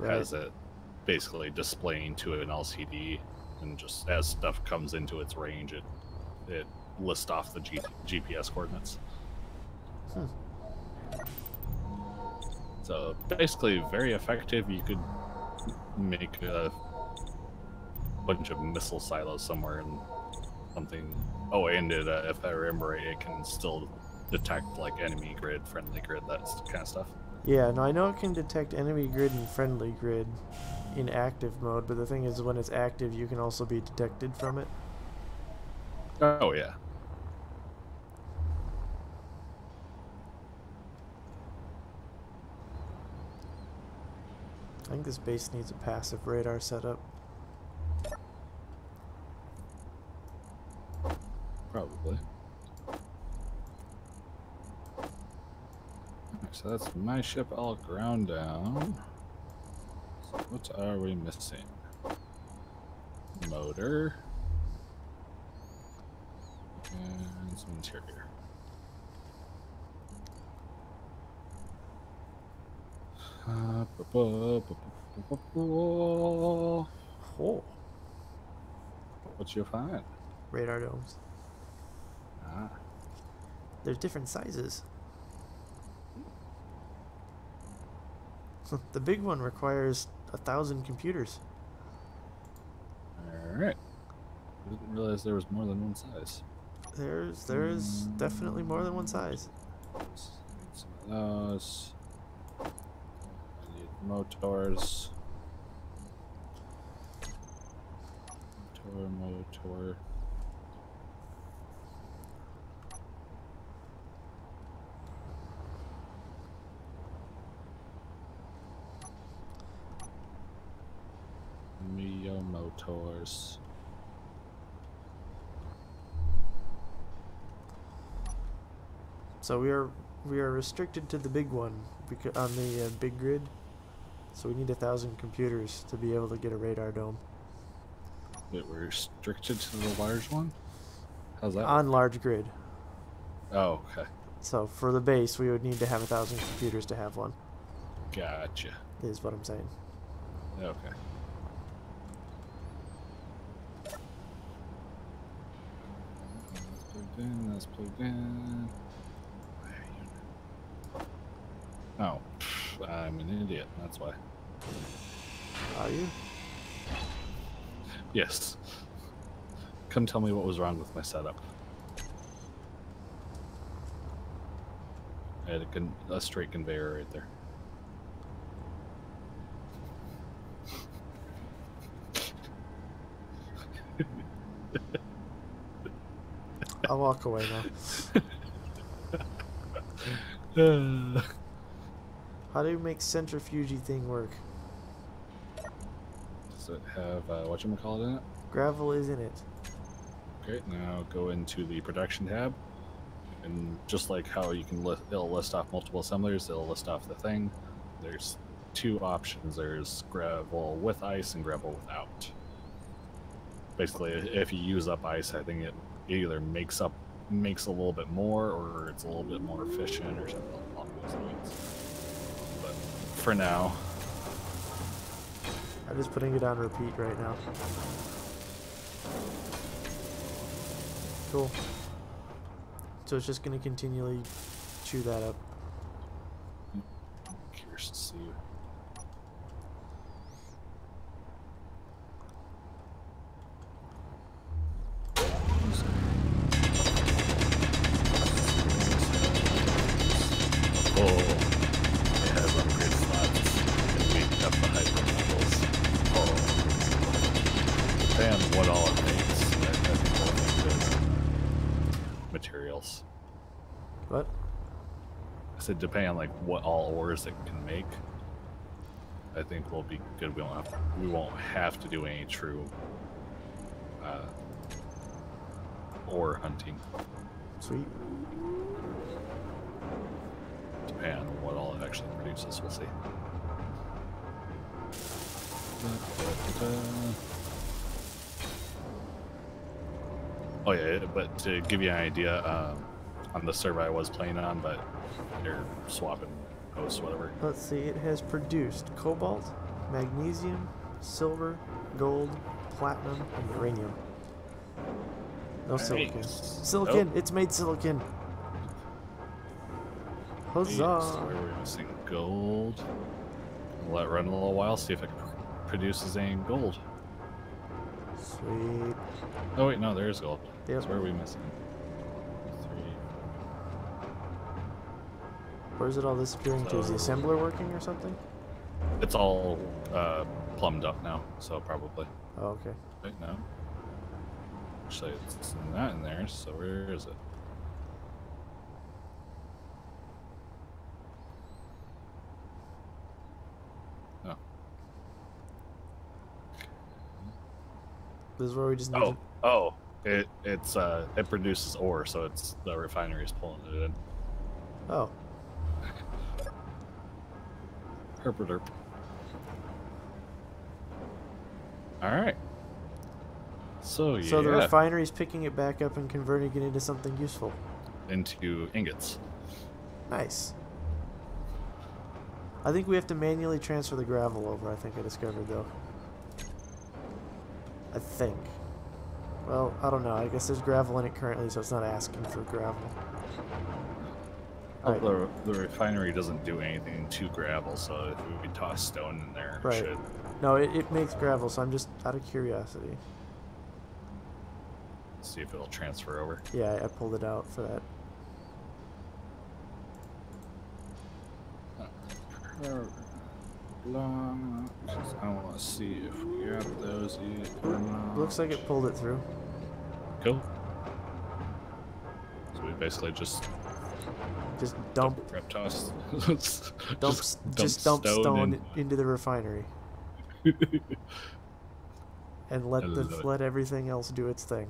has it basically displaying to an LCD, and just as stuff comes into its range, it lists off the GPS coordinates. So basically, very effective. You could make a bunch of missile silos somewhere and something. Oh, and it, if I remember right, it can still detect like enemy grid, friendly grid, that kind of stuff. Yeah, no, I know it can detect enemy grid and friendly grid in active mode, but the thing is, when it's active, you can also be detected from it. Oh, yeah. I think this base needs a passive radar setup. Probably. So that's my ship all ground down. So what are we missing? Motor. And some interior. Oh, What you find? radar domes. Ah. There's different sizes. The big one requires 1,000 computers. Alright. Didn't realize there was more than one size. There's definitely more than one size. Let's need some of those. I need motors. Motor. Mio motors. So we are restricted to the big one because on the big grid. So we need 1,000 computers to be able to get a radar dome. Wait, we're restricted to the large one? How's that? On large grid. Oh, okay. So for the base, we would need to have 1,000 computers to have one. Gotcha. Is what I'm saying. Okay. That's plugged in, that's plugged in. Oh, I'm an idiot, that's why. Are you? Yes. Come tell me what was wrong with my setup. I had a straight conveyor right there. I'll walk away now. How do you make centrifuge thing work? Does it have whatchamacallit in it? Gravel is in it. Okay, now go into the production tab, and just like how you can it'll list off multiple assemblers, it'll list off the thing. There's two options. There's gravel with ice and gravel without. Basically, if you use up ice, I think it either makes a little bit more, or it's a little bit more efficient, or something along those lines. But for now, I'm just putting it on repeat right now. Cool. So it's just going to continually chew that up. I'm curious to see. What? I said depending on like what all ores it can make, I think we'll be good. We won't have to do any true ore hunting. Sweet. Depending on what all it actually produces, we'll see. Oh yeah, but to give you an idea, on the server I was playing on, but they're swapping hosts, whatever. Let's see, it has produced cobalt, magnesium, silver, gold, platinum, and uranium. No silicon. Nice. Silicon! Nope. It's made silicon! Huzzah! Where we're missing gold. We'll let it run a little while, see if it produces any gold. Sweet. Oh wait, no, there's gold. Yep. So where are we missing? 3. Where's it all disappearing to? Is the assembler working or something? It's all plumbed up now, so probably. Oh, okay. Wait, no. Actually, it's not in there, so where is it? Oh. This is where we just need It produces ore, so it's the refinery's pulling it in. to... Oh. Herp. Alright. So yeah. So the refinery's picking it back up and converting it into something useful. Into ingots. Nice. I think we have to manually transfer the gravel over, I think I discovered, though. I think. Well, I don't know. I guess there's gravel in it currently, so it's not asking for gravel. Alright. The refinery doesn't do anything to gravel, so if we toss stone in there, Right. it should. No, it makes gravel, so I'm just out of curiosity. See if it'll transfer over. Yeah, I pulled it out for that. I want to see if we got those yet or not. Looks like it pulled it through. Cool. So we basically just Dump toss. dump stone into the refinery. And let everything else do its thing.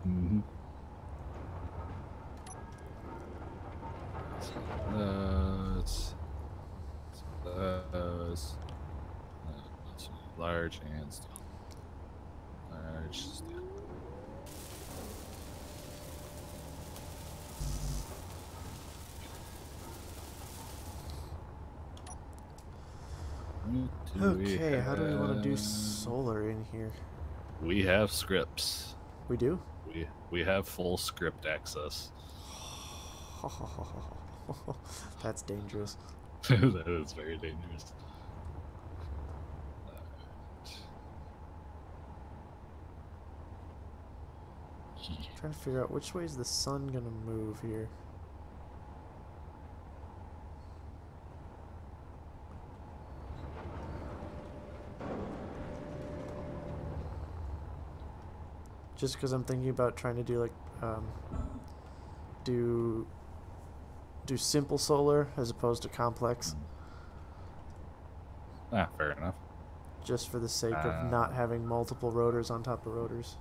Mm-hmm. Large and steel. Large steel. Okay, how do we want to do solar in here? We have scripts. We do? We have full script access. That's dangerous. That is very dangerous. Trying to figure out which way is the sun gonna move here. Just because I'm thinking about trying to do like do simple solar as opposed to complex, Fair enough. just for the sake of not having multiple rotors on top of rotors.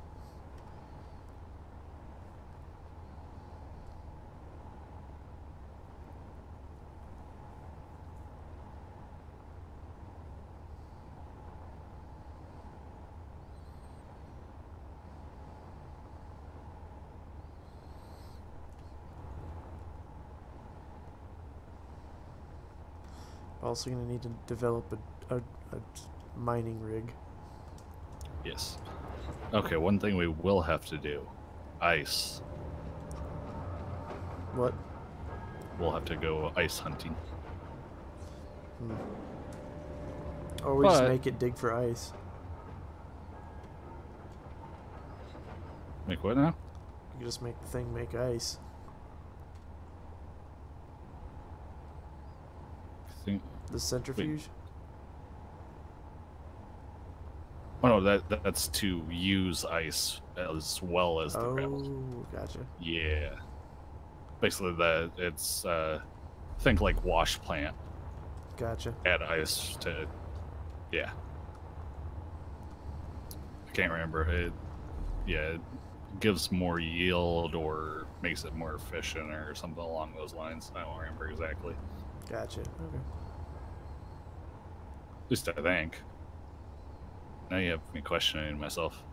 Also going to need to develop a mining rig. Yes. Okay, one thing we will have to do. Ice. What? We'll have to go ice hunting. Or we just But- make it dig for ice. Make what now? You can just make the thing make ice. Think. The centrifuge? Oh no, that's to use ice as well as the gravel. Oh, gotcha. Yeah. Basically, it's think like wash plant. Gotcha. Add ice to, yeah. I can't remember it. Yeah, it gives more yield or makes it more efficient or something along those lines. I don't remember exactly. Gotcha. Okay. At least I think. Now you have me questioning myself.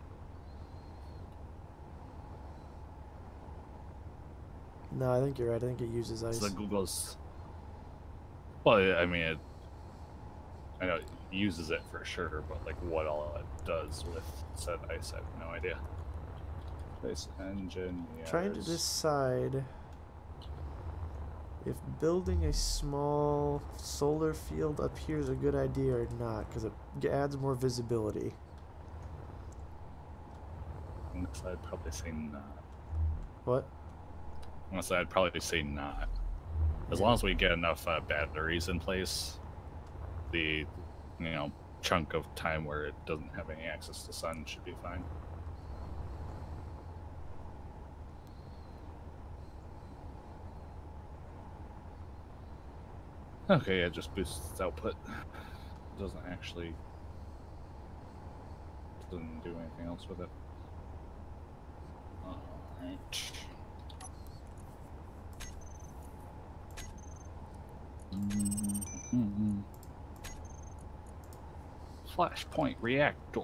No, I think you're right. I think it uses ice. So Google's. Well, I mean, I know it uses it for sure, but like what all it does with said ice, I have no idea. Space engineers. Trying to decide if building a small solar field up here is a good idea or not, because it adds more visibility. Unless I'd probably say not. What? Unless I'd probably say not. As long as we get enough batteries in place, the chunk of time where it doesn't have any access to sun should be fine. Okay, it just boosts output. Doesn't do anything else with it. Alright. Flashpoint reactor.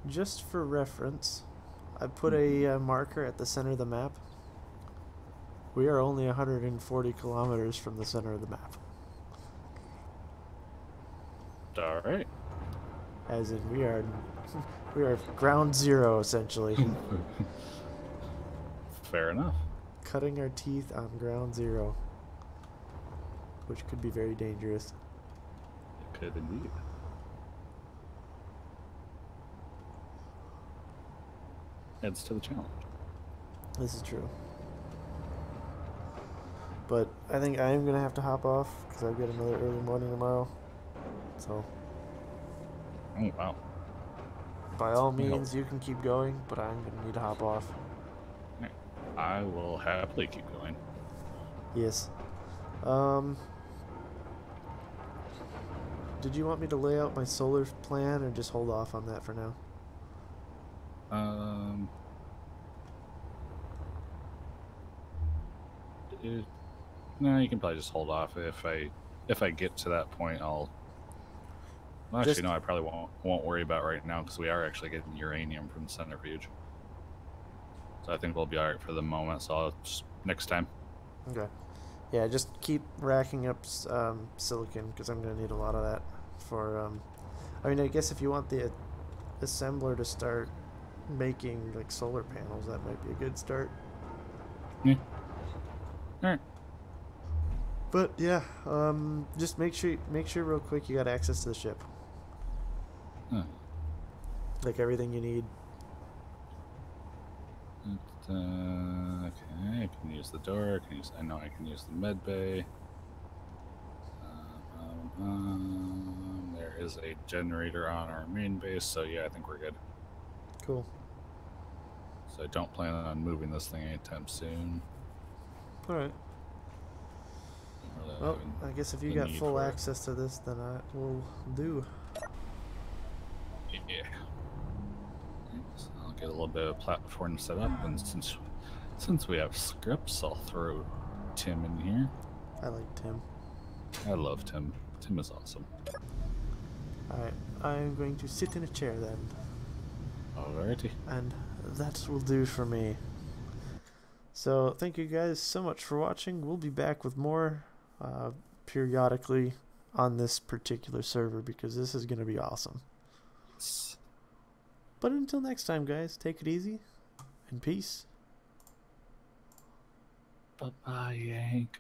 Just for reference, I put a marker at the center of the map. We are only 140 kilometers from the center of the map. Alright. As in, we are ground zero, essentially. Fair enough. Cutting our teeth on ground zero. Which could be very dangerous. It could indeed. Adds to the challenge. This is true. But I think I am going to have to hop off because I've got another early morning tomorrow. So, Oh, wow. by all means, you can keep going, but I'm going to need to hop off. I will happily keep going. Yes. Did you want me to lay out my solar plan or just hold off on that for now? No, you can probably just hold off. If I get to that point, I'll. Well, actually, no, I probably won't worry about right now because we are actually getting uranium from the centrifuge. So I think we'll be alright for the moment. So I'll just next time. Okay. Yeah, just keep racking up silicon because I'm going to need a lot of that for. I mean, I guess if you want the assembler to start making like solar panels, that might be a good start. Yeah. All right. But yeah, just make sure real quick you got access to the ship. Huh. Like everything you need. Okay, I can use the door. I know I can use the med bay. There is a generator on our main base, so yeah, I think we're good. Cool. So I don't plan on moving this thing anytime soon. All right. Well, I guess if you got full access to this, then I will do. Yeah. So I'll get a little bit of platform set up, and since we have scripts, I'll throw Tim in here. I like Tim. I love Tim. Tim is awesome. Alright, I'm going to sit in a chair then. Alrighty. And that will do for me. So, thank you guys so much for watching. We'll be back with more periodically on this particular server because this is going to be awesome. But until next time, guys, take it easy and peace. Bye-bye, Yank.